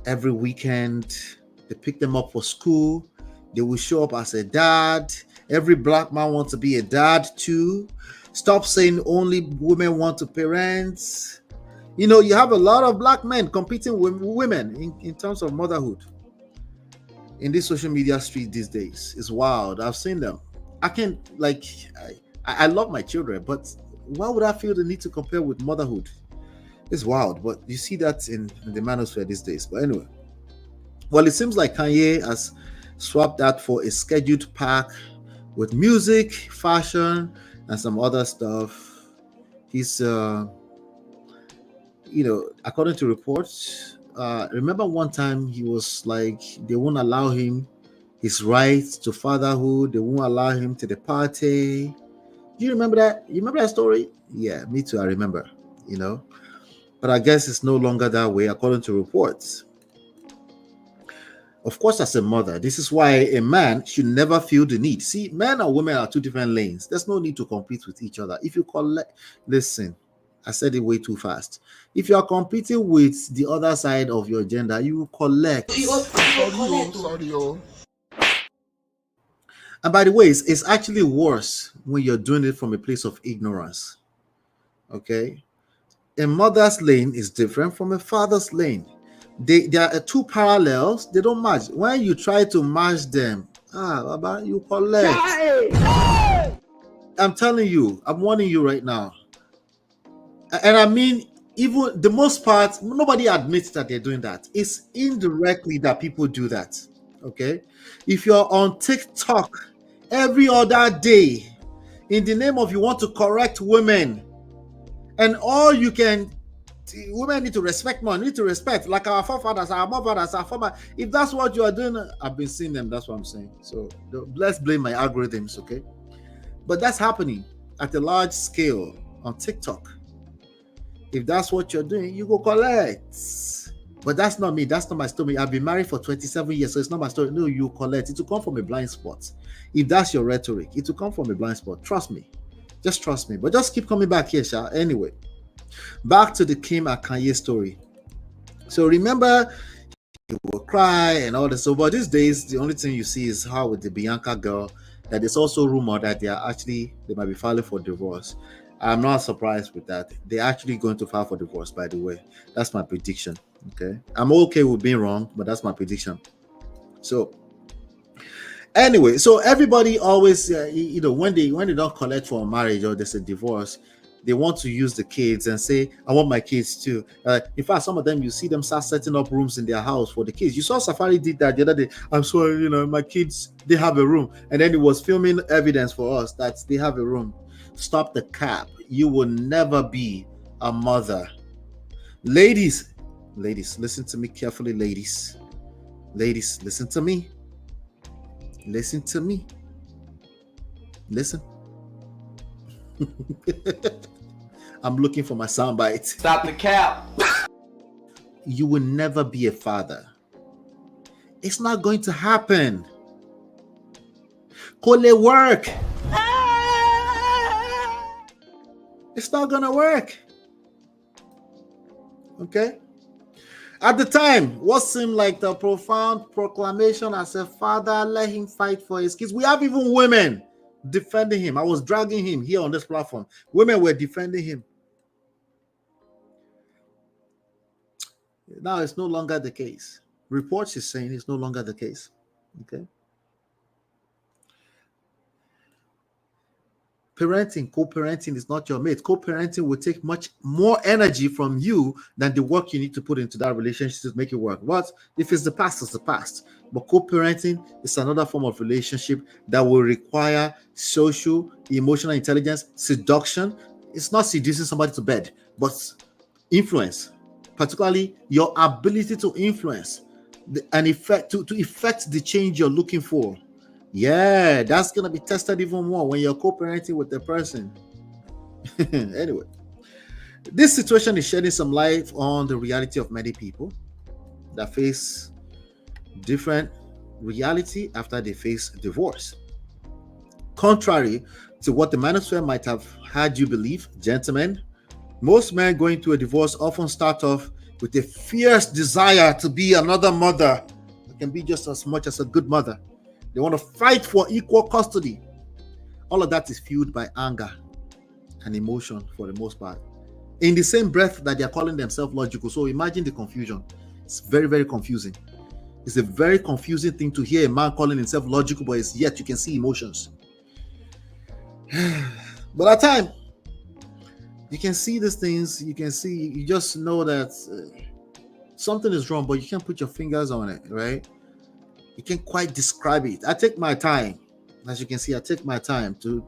every weekend? They pick them up for school. They will show up as a dad. Every black man wants to be a dad too. Stop saying only women want to parent. You have a lot of black men competing with women in terms of motherhood. In this social media street these days, it's wild. I've seen them. I can't, I love my children, but why would I feel the need to compare with motherhood? It's wild, but you see that in the manosphere these days. But anyway, well, it seems like Kanye has swapped that for a scheduled pack with music, fashion, and some other stuff. He's, according to reports, remember one time he was like, they won't allow him his rights to fatherhood. They won't allow him to the party. Do you remember that? You remember that story? Yeah, me too. I remember, But I guess it's no longer that way, according to reports. Of course, as a mother, this is why a man should never feel the need. See, men and women are two different lanes. There's no need to compete with each other. If you listen, I said it way too fast. If you are competing with the other side of your gender, you will collect. Sorry. And by the way, it's actually worse when you're doing it from a place of ignorance. Okay? A mother's lane is different from a father's lane. They are two parallels. They don't match. When you try to match them, Baba, you collect. I'm telling you, I'm warning you right now. And I mean, even the most part, nobody admits that they're doing that. It's indirectly that people do that. Okay? If you're on TikTok every other day in the name of you want to correct women, and all you can, women need to respect more, need to respect, like our forefathers, our mothers, our former. If that's what you are doing, I've been seeing them, that's what I'm saying. So let's blame my algorithms, okay? But that's happening at a large scale on TikTok. If that's what you're doing, you go collect. But that's not me. That's not my story. I've been married for 27 years, so it's not my story. No, you collect. It will come from a blind spot. If that's your rhetoric, it will come from a blind spot. Trust me. Just trust me. But just keep coming back here, Sha. Anyway, back to the Kim and Kanye story. So remember, you will cry and all this. So, but these days, the only thing you see is how with the Bianca girl, that is also rumored that they might be filing for divorce. I'm not surprised with that. They're actually going to file for divorce, by the way. That's my prediction. Okay. I'm okay with being wrong, but that's my prediction. So anyway, so everybody always, when they don't collect for a marriage or there's a divorce, they want to use the kids and say, I want my kids too. In fact, some of them, you see them start setting up rooms in their house for the kids. You saw Safaree did that the other day. I'm sorry, my kids, they have a room. And then he was filming evidence for us that they have a room. Stop the cap. You will never be a mother. Ladies, listen to me carefully, ladies. Ladies, listen to me. Listen to me. Listen. I'm looking for my soundbite. Stop the cap. You will never be a father. It's not going to happen. Kole work. It's not gonna work. Okay? At the time, what seemed like the profound proclamation as a father, let him fight for his kids. We have even women defending him. I was dragging him here on this platform. Women were defending him. Now it's no longer the case. Reports is saying it's no longer the case. Okay? Parenting, co-parenting is not your mate. Co-parenting will take much more energy from you than the work you need to put into that relationship to make it work. But if it's the past, it's the past. But co-parenting is another form of relationship that will require social, emotional intelligence, seduction. It's not seducing somebody to bed, but influence, particularly your ability to influence and effect to effect the change you're looking for. Yeah, that's going to be tested even more when you're co-parenting with the person. Anyway, this situation is shedding some light on the reality of many people that face different reality after they face divorce. Contrary to what the manosphere might have had you believe, gentlemen, most men going through a divorce often start off with a fierce desire to be another mother. It can be just as much as a good mother. They want to fight for equal custody. All of that is fueled by anger and emotion for the most part. In the same breath that they are calling themselves logical. So imagine the confusion. It's very, very confusing. It's a very confusing thing to hear a man calling himself logical, but yet you can see emotions. But at times, you can see these things. You just know that something is wrong, but you can't put your fingers on it, right? You can't quite describe it. I take my time. As you can see, I take my time to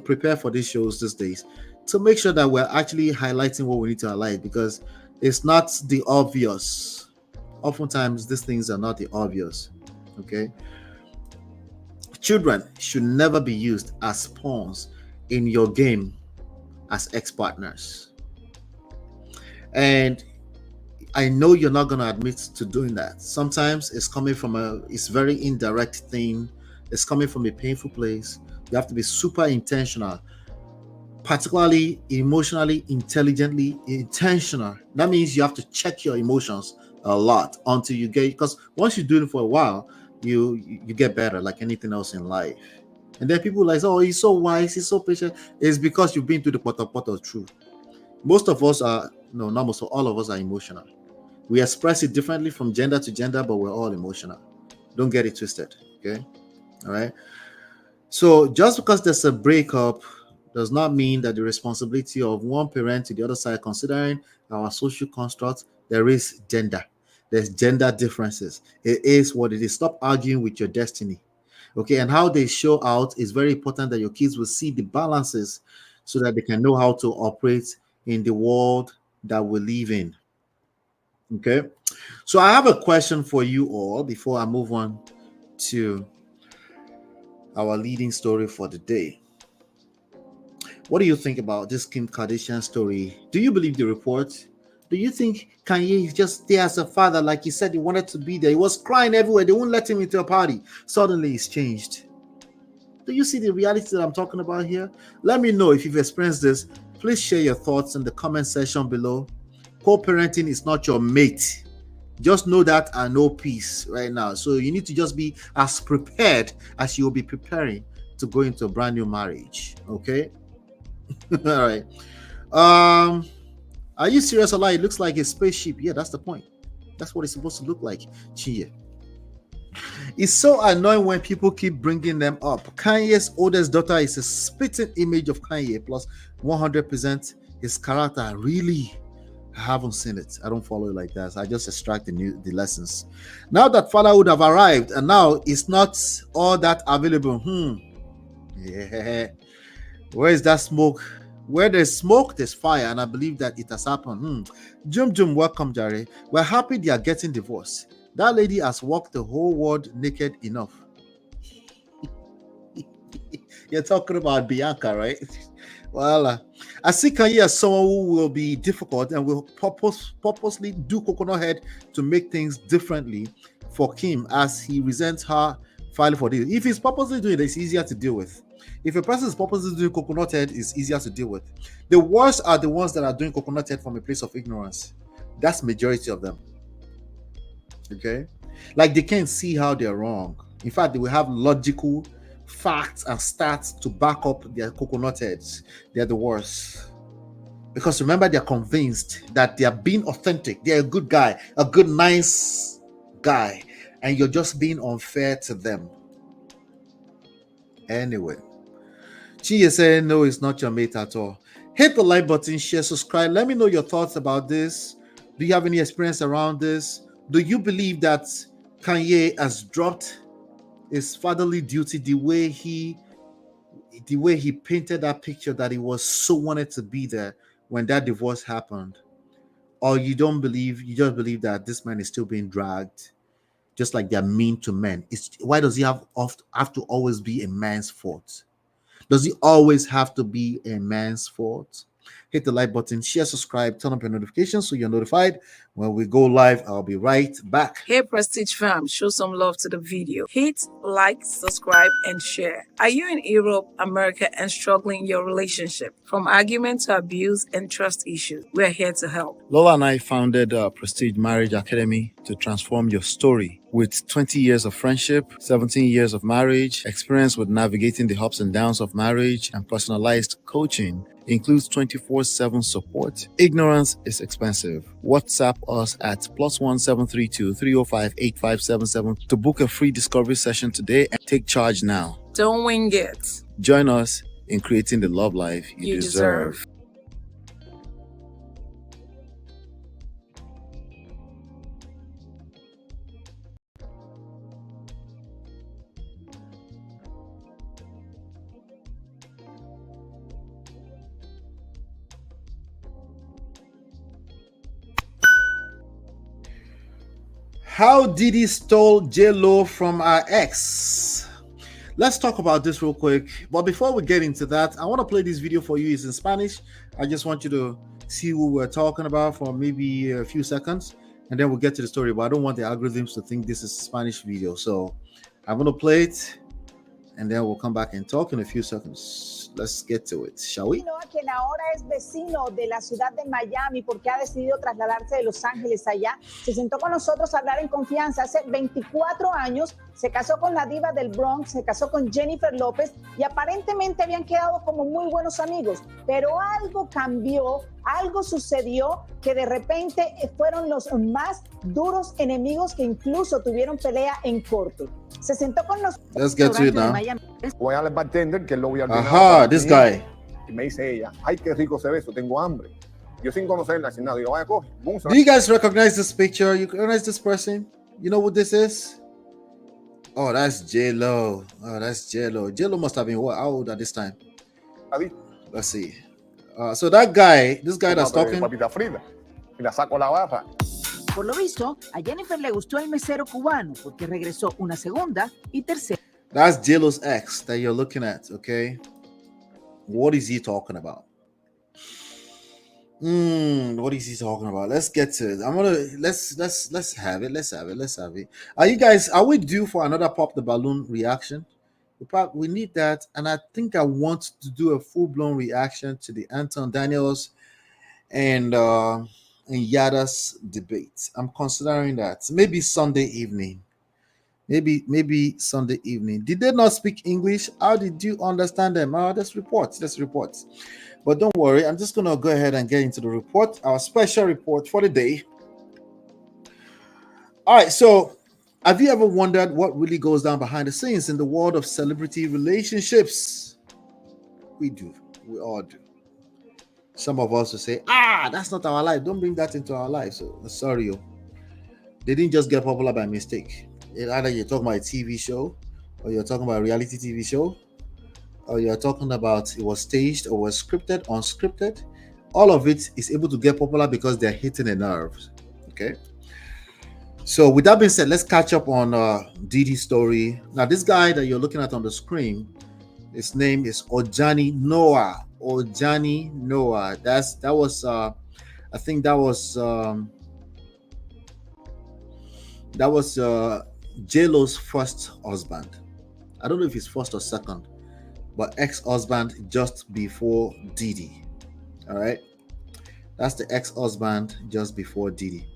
prepare for these shows these days to make sure that we're actually highlighting what we need to highlight, because it's not the obvious. Oftentimes, these things are not the obvious. Okay? Children should never be used as pawns in your game as ex-partners. And I know you're not going to admit to doing that. Sometimes it's coming from it's very indirect thing. It's coming from a painful place. You have to be super intentional, particularly emotionally, intelligently intentional. That means you have to check your emotions a lot until you get, because once you do it for a while, you get better, like anything else in life. And then people like, oh, he's so wise, he's so patient. It's because you've been through the pot of truth. Most of us are, no, not most, all of us are emotional. We express it differently from gender to gender, but we're all emotional. Don't get it twisted. Okay. All right. So just because there's a breakup does not mean that the responsibility of one parent to the other side, considering our social construct, there is gender. There's gender differences. It is what it is. Stop arguing with your destiny. Okay. And how they show out is very important, that your kids will see the balances so that they can know how to operate in the world that we live in. Okay. So I have a question for you all before I move on to our leading story for the day. What do you think about this Kim Kardashian story? Do you believe the report? Do you think Kanye is just there as a father, like he said he wanted to be there? He was crying everywhere. They won't let him into a party. Suddenly it's changed. Do you see the reality that I'm talking about here? Let me know if you've experienced this. Please share your thoughts in the comment section below. Co-parenting is not your mate. Just know that and know peace right now. So you need to just be as prepared as you'll be preparing to go into a brand new marriage. Okay. All right. Are you serious, Allah? It looks like a spaceship. Yeah, that's the point. That's what it's supposed to look like. Chia. It's so annoying when people keep bringing them up. Kanye's oldest daughter is a spitting image of Kanye, plus 100% his character. Really? I haven't seen it. I don't follow it like that. So I just extract the lessons. Now that fatherhood have arrived, and now it's not all that available. Yeah. Where is that smoke? Where there's smoke, there's fire, and I believe that it has happened. Jum, welcome, Jerry. We're happy they are getting divorced. That lady has walked the whole world naked enough. You're talking about Bianca, right? Well, I see Kanye as someone who will be difficult and will purposely do coconut head to make things differently for Kim, as he resents her filing for this. If he's purposely doing it, it's easier to deal with. If a person is purposely doing coconut head, it's easier to deal with. The worst are the ones that are doing coconut head from a place of ignorance. That's majority of them. Okay? Like they can't see how they're wrong. In fact, they will have logical facts and stats to back up their coconut heads. They're the worst. Because remember, they're convinced that they are being authentic. They're a good guy, a good, nice guy. And you're just being unfair to them. Anyway. She is saying, no, it's not your mate at all. Hit the like button, share, subscribe. Let me know your thoughts about this. Do you have any experience around this? Do you believe that Kanye has dropped his fatherly duty the way he painted that picture, that he was so wanted to be there when that divorce happened? Or you don't believe, you just believe that this man is still being dragged, just like they're mean to men? Why does he have to always be a man's fault? Does it always have to be a man's fault? Hit the like button, share, subscribe, turn on your notifications so you're notified when we go live. I'll be right back. Hey Prestige fam, show some love to the video. Hit like, subscribe, and share. Are you in Europe, America, and struggling in your relationship? From argument to abuse and trust issues, we're here to help. Lola and I founded Prestige Marriage Academy to transform your story. With 20 years of friendship, 17 years of marriage, experience with navigating the ups and downs of marriage, and personalized coaching, includes 24/7 support. Ignorance is expensive. WhatsApp us at +1 732 305 8577 to book a free discovery session today and take charge now. Don't wing it. Join us in creating the love life you deserve. How Diddy stole JLo from our ex. Let's talk about this real quick. But before we get into that, I want to play this video for you. It's in Spanish. I just want you to see what we're talking about for maybe a few seconds, and then we'll get to the story. But I don't want the algorithms to think this is a Spanish video, so I'm gonna play it, and then we'll come back and talk in a few seconds. Let's get to it, shall we? Quien ahora es vecino de la ciudad de Miami porque ha decidido trasladarse de Los Ángeles allá, se sentó con nosotros a hablar en confianza. Hace 24 años se casó con la diva del Bronx, se casó con Jennifer López y aparentemente habían quedado como muy buenos amigos, pero algo cambió, algo sucedió que de repente fueron los más duros enemigos que incluso tuvieron pelea en corte. Se sentó con nosotros. Let's get to it now. Voy al bartender que lo voy a ordenar. Ajá, this guy. Y me dice ella, ay, qué rico se ve eso, tengo hambre. Yo sin conocerla, sin nada, digo, vaya, coge. Boom, Do you guys recognize this picture? You recognize this person? You know what this is? Oh, that's J.Lo. Oh, that's J.Lo. J.Lo must have been what? How old at this time? Let's see. So that guy, this guy that's talking. Papita frita. Y la saco la barra. Por lo visto, a Jennifer le gustó el mesero cubano porque regresó una segunda y tercera. That's J.Lo's ex that you're looking at, okay? What is he talking about? What is he talking about? Let's get to it. Let's have it. Are we due for another pop the balloon reaction? We need that, and I think I want to do a full-blown reaction to the Anton Daniels and Yada's debate. I'm considering that. Maybe Sunday evening. Maybe Sunday evening. Did they not speak English? How did you understand them? Let's report. But don't worry, I'm just gonna go ahead and get into the report, our special report for the day. All right, so have you ever wondered what really goes down behind the scenes in the world of celebrity relationships? We do. We all do. Some of us will say, that's not our life. Don't bring that into our life. So sorry, they didn't just get popular by mistake. Either you're talking about a TV show, or you're talking about a reality TV show, or you're talking about it was staged or was scripted, unscripted. All of it is able to get popular because they're hitting the nerves. Okay. So with that being said, let's catch up on Diddy's story. Now, this guy that you're looking at on the screen, his name is Ojani Noa. Ojani Noa. That was JLo's first husband. I don't know if he's first or second, but ex-husband just before Diddy. All right, that's the ex-husband just before Diddy.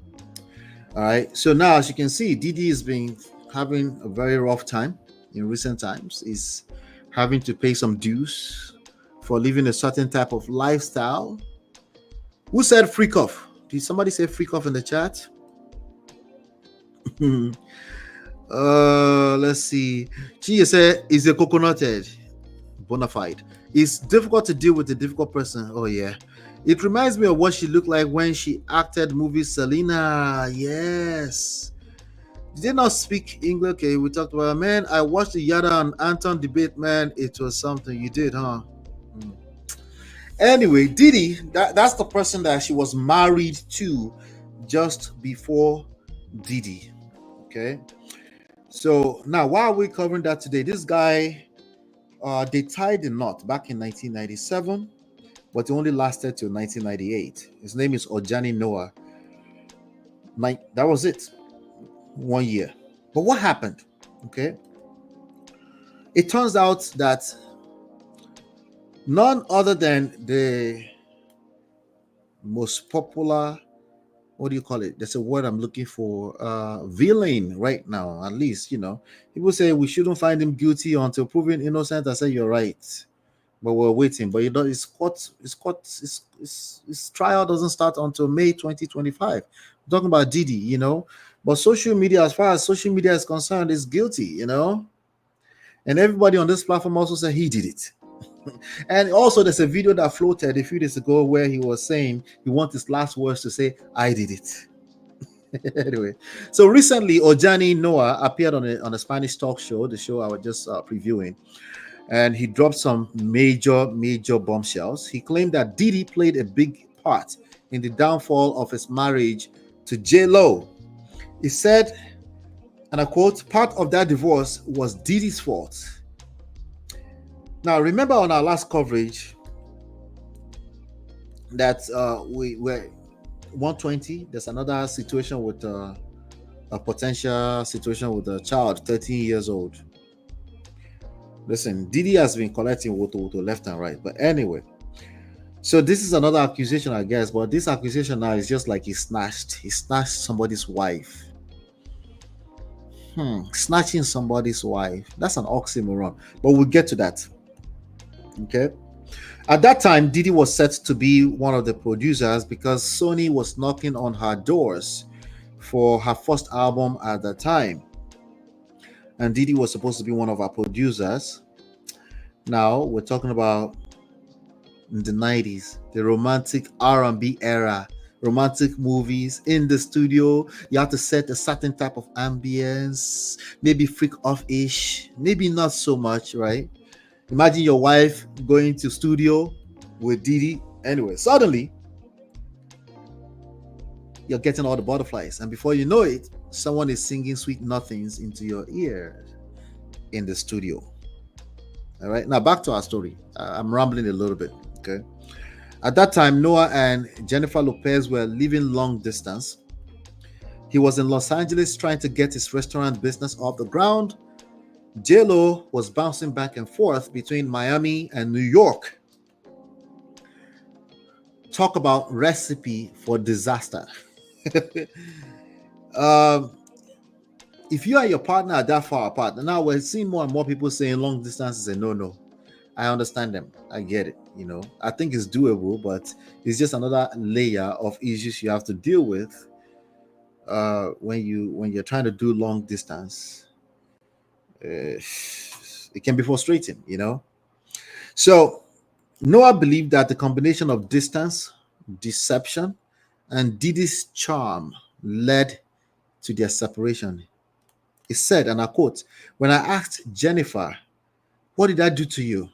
All right, so now as you can see, Diddy has been having a very rough time in recent times. He's having to pay some dues for living a certain type of lifestyle. Who said freak off? Did somebody say freak off in the chat? Let's see. She said, is a coconut head bona fide? It's difficult to deal with a difficult person. Oh yeah, it reminds me of what she looked like when she acted movie Selena. Yes. Did they not speak English? Okay, we talked about, man, I watched the Yada and Anton debate, man. It was something. You did, huh? Anyway, Diddy, that's the person that she was married to just before Diddy. Okay. So now, why are we covering that today? This guy, they tied the knot back in 1997, but it only lasted till 1998. His name is Ojani Noa. That was it. 1 year. But what happened? Okay. It turns out that none other than the most popular, what do you call it? That's a word I'm looking for. Villain right now, at least, people say we shouldn't find him guilty until proven innocent. I say you're right, but we're waiting. But his trial doesn't start until May 2025. I'm talking about Diddy, but social media, as far as social media is concerned, is guilty, and everybody on this platform also said he did it. And also there's a video that floated a few days ago where he was saying he wants his last words to say, I did it. Anyway, so recently Ojani Noa appeared on a Spanish talk show, the show I was just previewing, and he dropped some major bombshells. He claimed that Diddy played a big part in the downfall of his marriage to J.Lo. He said, and I quote, part of that divorce was Diddy's fault. Now, remember on our last coverage, that we were 120. There's another situation with a potential situation with a child 13 years old. Listen, Diddy has been collecting woto left and right. But anyway, so this is another accusation, I guess. But this accusation now is just like he snatched somebody's wife. Snatching somebody's wife. That's an oxymoron. But we'll get to that. Okay. At that time, Diddy was set to be one of the producers because Sony was knocking on her doors for her first album at the time. And Diddy was supposed to be one of our producers. Now we're talking about in the 90s, the romantic R&B era, romantic movies in the studio. You have to set a certain type of ambience, maybe freak off-ish, maybe not so much, right? Imagine your wife going to studio with Diddy. Anyway, suddenly you're getting all the butterflies, and before you know it, someone is singing sweet nothings into your ear in the studio. All right, now back to our story. I'm rambling a little bit. Okay. At that time, Noah and Jennifer Lopez were living long distance. He was in Los Angeles trying to get his restaurant business off the ground. JLo was bouncing back and forth between Miami and New York. Talk about recipe for disaster. If you and your partner are that far apart, now we're seeing more and more people saying long distance is a no-no. I understand them. I get it. I think it's doable, but it's just another layer of issues you have to deal with when you're trying to do long distance. It can be frustrating, So Noah believed that the combination of distance, deception, and Diddy's charm led to their separation. He said, and I quote, "When I asked Jennifer, what did I do to you?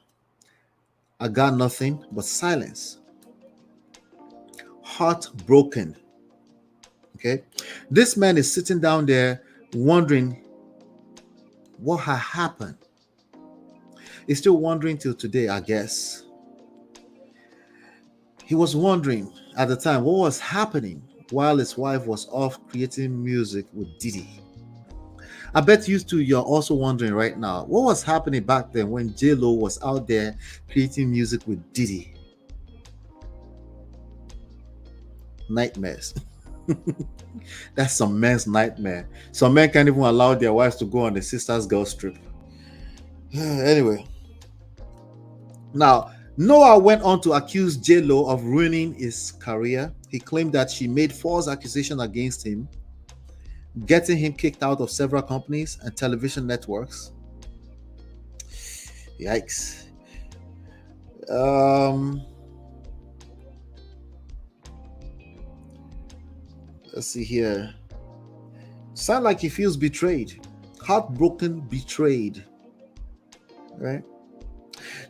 I got nothing but silence. Heartbroken." Okay. This man is sitting down there wondering what had happened. He's still wondering till today, I guess. He was wondering at the time what was happening while his wife was off creating music with Diddy. I bet you two, you're also wondering right now, what was happening back then when J.Lo was out there creating music with Diddy? Nightmares. That's some men's nightmare. Some men can't even allow their wives to go on the sisters girls trip. Anyway. Now, Noah went on to accuse J.Lo of ruining his career. He claimed that she made false accusations against him, getting him kicked out of several companies and television networks. Yikes. Let's see here. Sound like he feels betrayed. Heartbroken, betrayed. Right?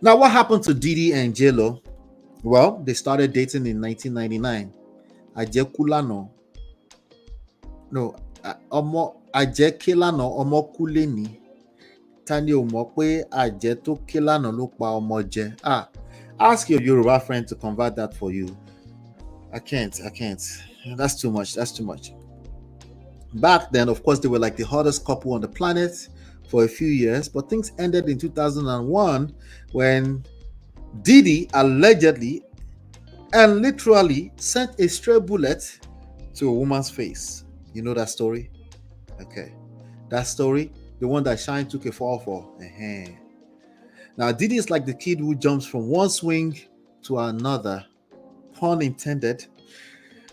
Now, what happened to Diddy and J.Lo? Well, they started dating in 1999. Ajekulano. No, Ajekilano Omokuleni. Tani o mọ̀ pé àjẹ́ tó ké lánàá ló pa ọmọ jẹ. Ask your Yoruba friend to convert that for you. I can't. That's too much. Back then, of course, they were like the hottest couple on the planet for a few years, but things ended in 2001 when Diddy allegedly and literally sent a stray bullet to a woman's face. You know that story? Okay. That story, the one that Shine took a fall for. Now, Diddy is like the kid who jumps from one swing to another, pun intended,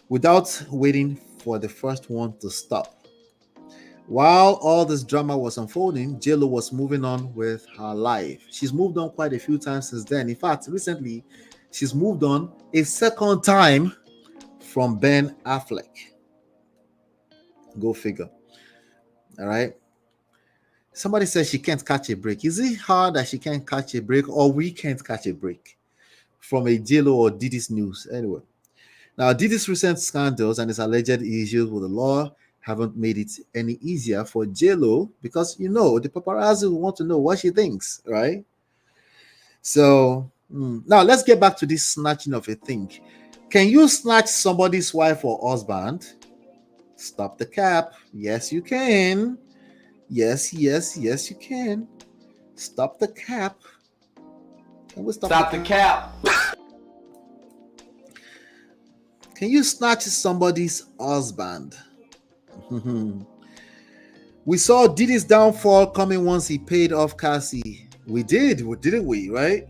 without waiting for the first one to stop. While all this drama was unfolding, J.Lo was moving on with her life. She's moved on quite a few times since then. In fact, recently, she's moved on a second time from Ben Affleck. Go figure. All right. Somebody says she can't catch a break. Is it hard that she can't catch a break, or we can't catch a break from a J.Lo or Diddy's news? Anyway. Now, Diddy's recent scandals and his alleged issues with the law haven't made it any easier for J.Lo because, the paparazzi want to know what she thinks, right? So, now let's get back to this snatching of a thing. Can you snatch somebody's wife or husband? Stop the cap. Yes, you can. Yes, you can. Stop the cap. Can we stop the cap. Can you snatch somebody's husband? We saw Diddy's downfall coming once he paid off Cassie. We did, didn't we? Right?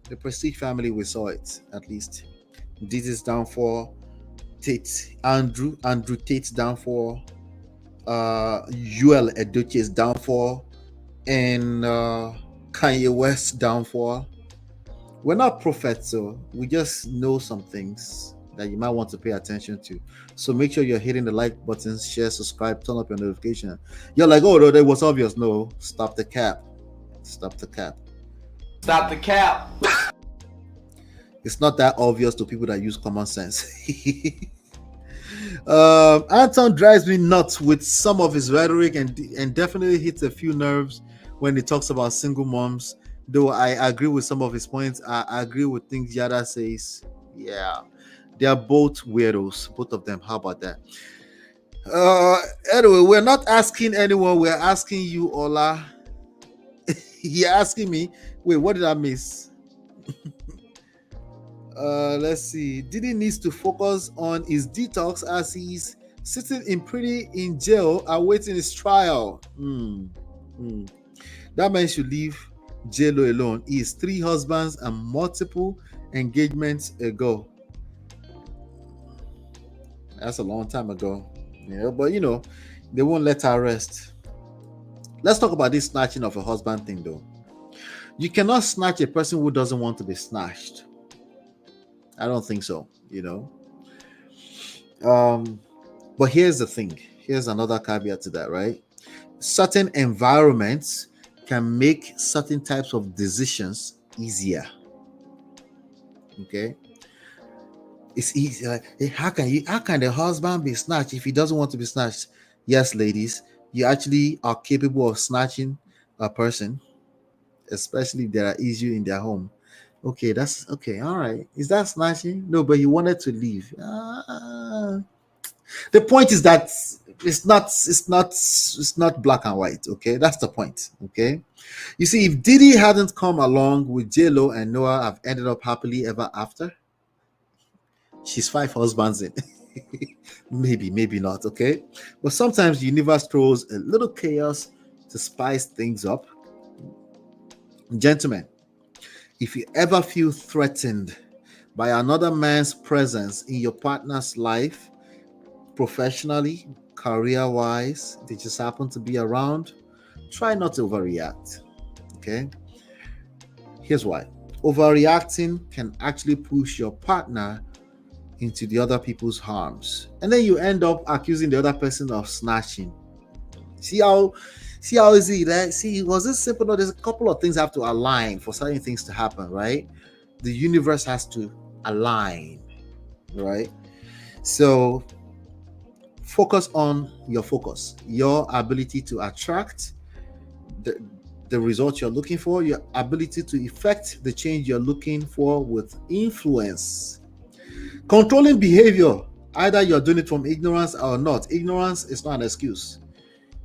The Prestige family, we saw it at least. Diddy's downfall, Andrew Tate's downfall, Yuel Edochie's downfall, and Kanye West's downfall. We're not prophets, so we just know some things that you might want to pay attention to. So make sure you're hitting the like button, share, subscribe, turn up your notification. You're like, oh, no, that was obvious. No, stop the cap. Stop the cap. Stop the cap. It's not that obvious to people that use common sense. Anton drives me nuts with some of his rhetoric and definitely hits a few nerves when he talks about single moms. Though I agree with some of his points, I agree with things Yada says. Yeah, they are both weirdos, both of them. How about that? Anyway, we're not asking anyone. We're asking you, Ola. You're asking me. Wait, what did I miss? Let's see. Diddy needs to focus on his detox as he's sitting in jail awaiting his trial. That man should leave JLo alone. He is 3 husbands and multiple engagements ago. That's a long time ago. Yeah, but you know, they won't let her rest. Let's talk about this snatching of a husband thing though. You cannot snatch a person who doesn't want to be snatched. I don't think so, you know. But here's the thing. Here's another caveat to that, right? Certain environments can make certain types of decisions easier. Okay. It's easy. Like, hey, how can the husband be snatched if he doesn't want to be snatched? Yes, ladies, you actually are capable of snatching a person, especially if there are issues in their home. Okay, that's okay. All right. Is that snatching? No, but he wanted to leave. The point is that it's not black and white. Okay, that's the point. Okay, you see, if Diddy hadn't come along, with JLo and Noah have ended up happily ever after? She's 5 husbands in. maybe not. Okay, but sometimes the universe throws a little chaos to spice things up. Gentlemen, if you ever feel threatened by another man's presence in your partner's life, professionally, career-wise, they just happen to be around, try not to overreact. Okay? Here's why. Overreacting can actually push your partner into the other people's harms. And then you end up accusing the other person of snatching. See how easy that? See, was this simple? No, there's a couple of things have to align for certain things to happen, right? The universe has to align, right? So focus on your focus, your ability to attract the results you're looking for, your ability to effect the change you're looking for with influence. Controlling behavior, either you're doing it from ignorance or not. Ignorance is not an excuse.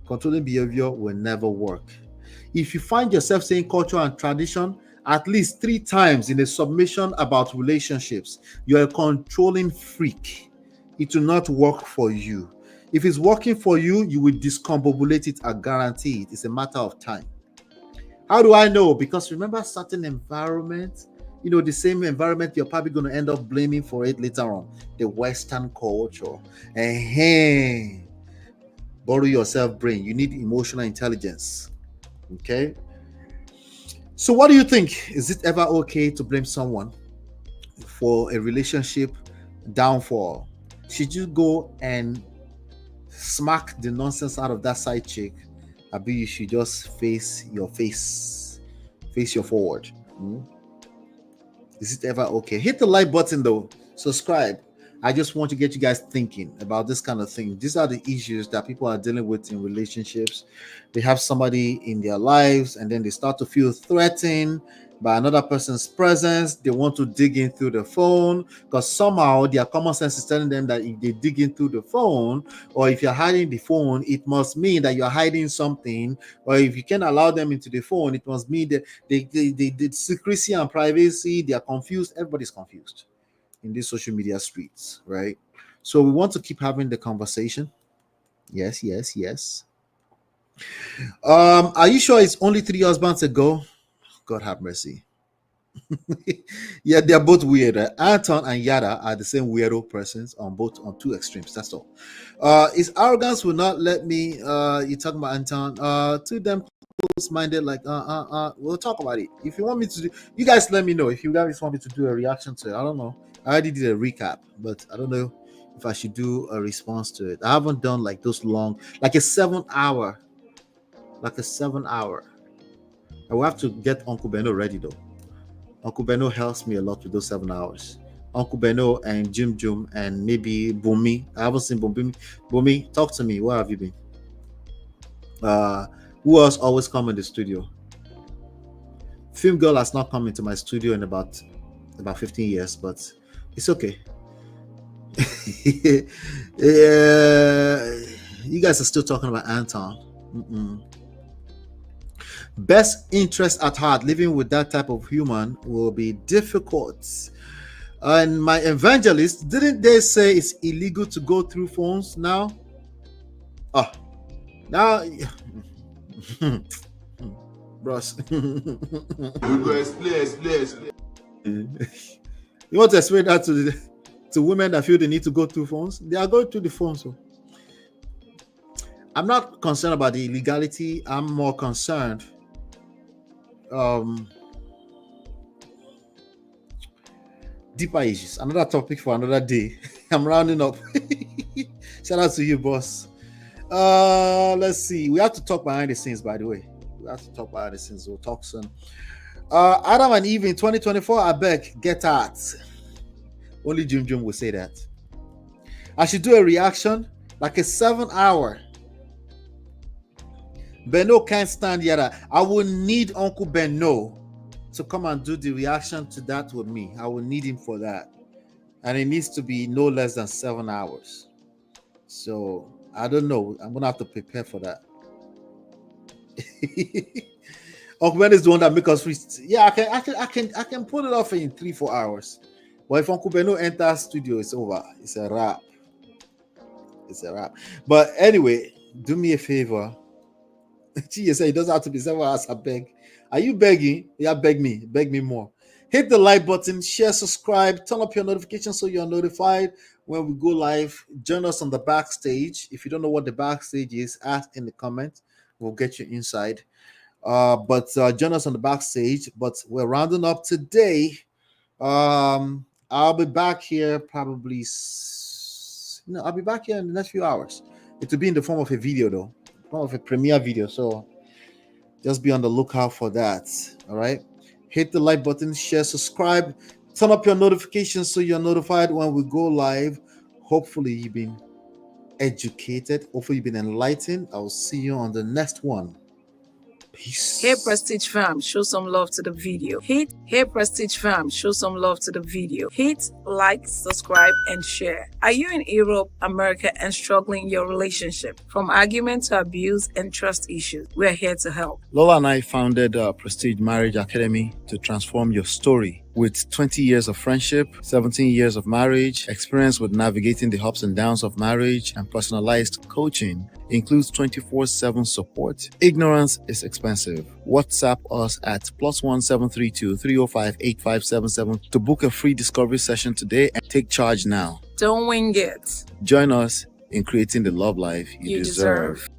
Controlling behavior will never work. If you find yourself saying culture and tradition at least 3 times in a submission about relationships, you're a controlling freak. It will not work for you. If it's working for you, you will discombobulate it, I guarantee it. It's a matter of time. How do I know? Because remember, certain environments, you know, the same environment you're probably going to end up blaming for it later on. The Western culture. Borrow yourself brain. You need emotional intelligence. Okay? So what do you think? Is it ever okay to blame someone for a relationship downfall? Should you go and smack the nonsense out of that side chick? Maybe you should just face your forward. Is it ever okay? Hit the like button though. Subscribe. I just want to get you guys thinking about this kind of thing. These are the issues that people are dealing with in relationships. They have somebody in their lives and then they start to feel threatened. by another person's presence. They want to dig in through the phone because somehow their common sense is telling them that if they dig in through the phone, or if you're hiding the phone, it must mean that you're hiding something. Or if you can allow them into the phone, it must mean that the secrecy and privacy, they are confused. Everybody's confused in these social media streets, right? So we want to keep having the conversation. Yes. Are you sure it's only 3 husbands ago? God have mercy. Yeah, they're both weird. Anton and Yada are the same weirdo persons on two extremes. That's all. His arrogance will not let me. You talking about Anton? To them close-minded, like we'll talk about it. If you want me to do, you guys let me know. If you guys want me to do a reaction to it, I don't know. I already did a recap, but I don't know if I should do a response to it. I haven't done like those long, like a 7 hour. I will have to get Uncle Beno ready though. Uncle Beno helps me a lot with those 7 hours. Uncle Beno and Jum and maybe Bumi. I haven't seen Bumi. Bumi, talk to me. Where have you been? Who else always come in the studio? Film Girl has not come into my studio in about 15 years, but it's okay. You guys are still talking about Anton. Best interest at heart, living with that type of human will be difficult. And my evangelist, didn't they say it's illegal to go through phones now? Now, bros. You want to explain that to women that feel they need to go through phones? They are going through the phones. So I'm not concerned about the illegality. I'm more concerned. Deeper issues. Another topic for another day. I'm rounding up. Shout out to you, boss. Let's see. We have to talk behind the scenes, by the way. We have to talk behind the scenes. We'll talk soon. Adam and Eve in 2024, I beg, get out. Only Jum will say that. I should do a reaction, like a 7 hour. Beno can't stand Yada. I will need Uncle Beno to come and do the reaction to that with me. I will need him for that. And it needs to be no less than 7 hours. So I don't know. I'm gonna have to prepare for that. Uncle Ben is the one that makes us free. Yeah, I can pull it off in 3-4 hours. But if Uncle Beno enters studio, it's over. It's a wrap. But anyway, do me a favor. She said it doesn't have to be 7 hours. I beg. Are you begging? Yeah, beg me more. Hit the like button, share, subscribe, turn up your notifications so you're notified when we go live. Join us on the backstage. If you don't know what the backstage is, ask in the comments. We'll get you inside. But join us on the backstage. But we're rounding up today. I'll be back here probably. I'll be back here in the next few hours. It will be in the form of a video, though, form of a premiere video. So just be on the lookout for that. All right. Hit the like button, share, subscribe, turn up your notifications so you're notified when we go live. Hopefully, you've been educated. Hopefully, you've been enlightened. I'll see you on the next one. Peace. Hey Prestige fam, show some love to the video. Hey Prestige fam, show some love to the video. Hit like, subscribe, and share. Are you in Europe, America, and struggling in your relationship? From argument to abuse and trust issues, we're here to help. Lola and I founded Prestige Marriage Academy to transform your story. With 20 years of friendship, 17 years of marriage, experience with navigating the ups and downs of marriage, and personalized coaching, includes 24/7 support. Ignorance is expensive. WhatsApp us at +1 732 305 8577 to book a free discovery session today and take charge now. Don't wing it. Join us in creating the love life you deserve.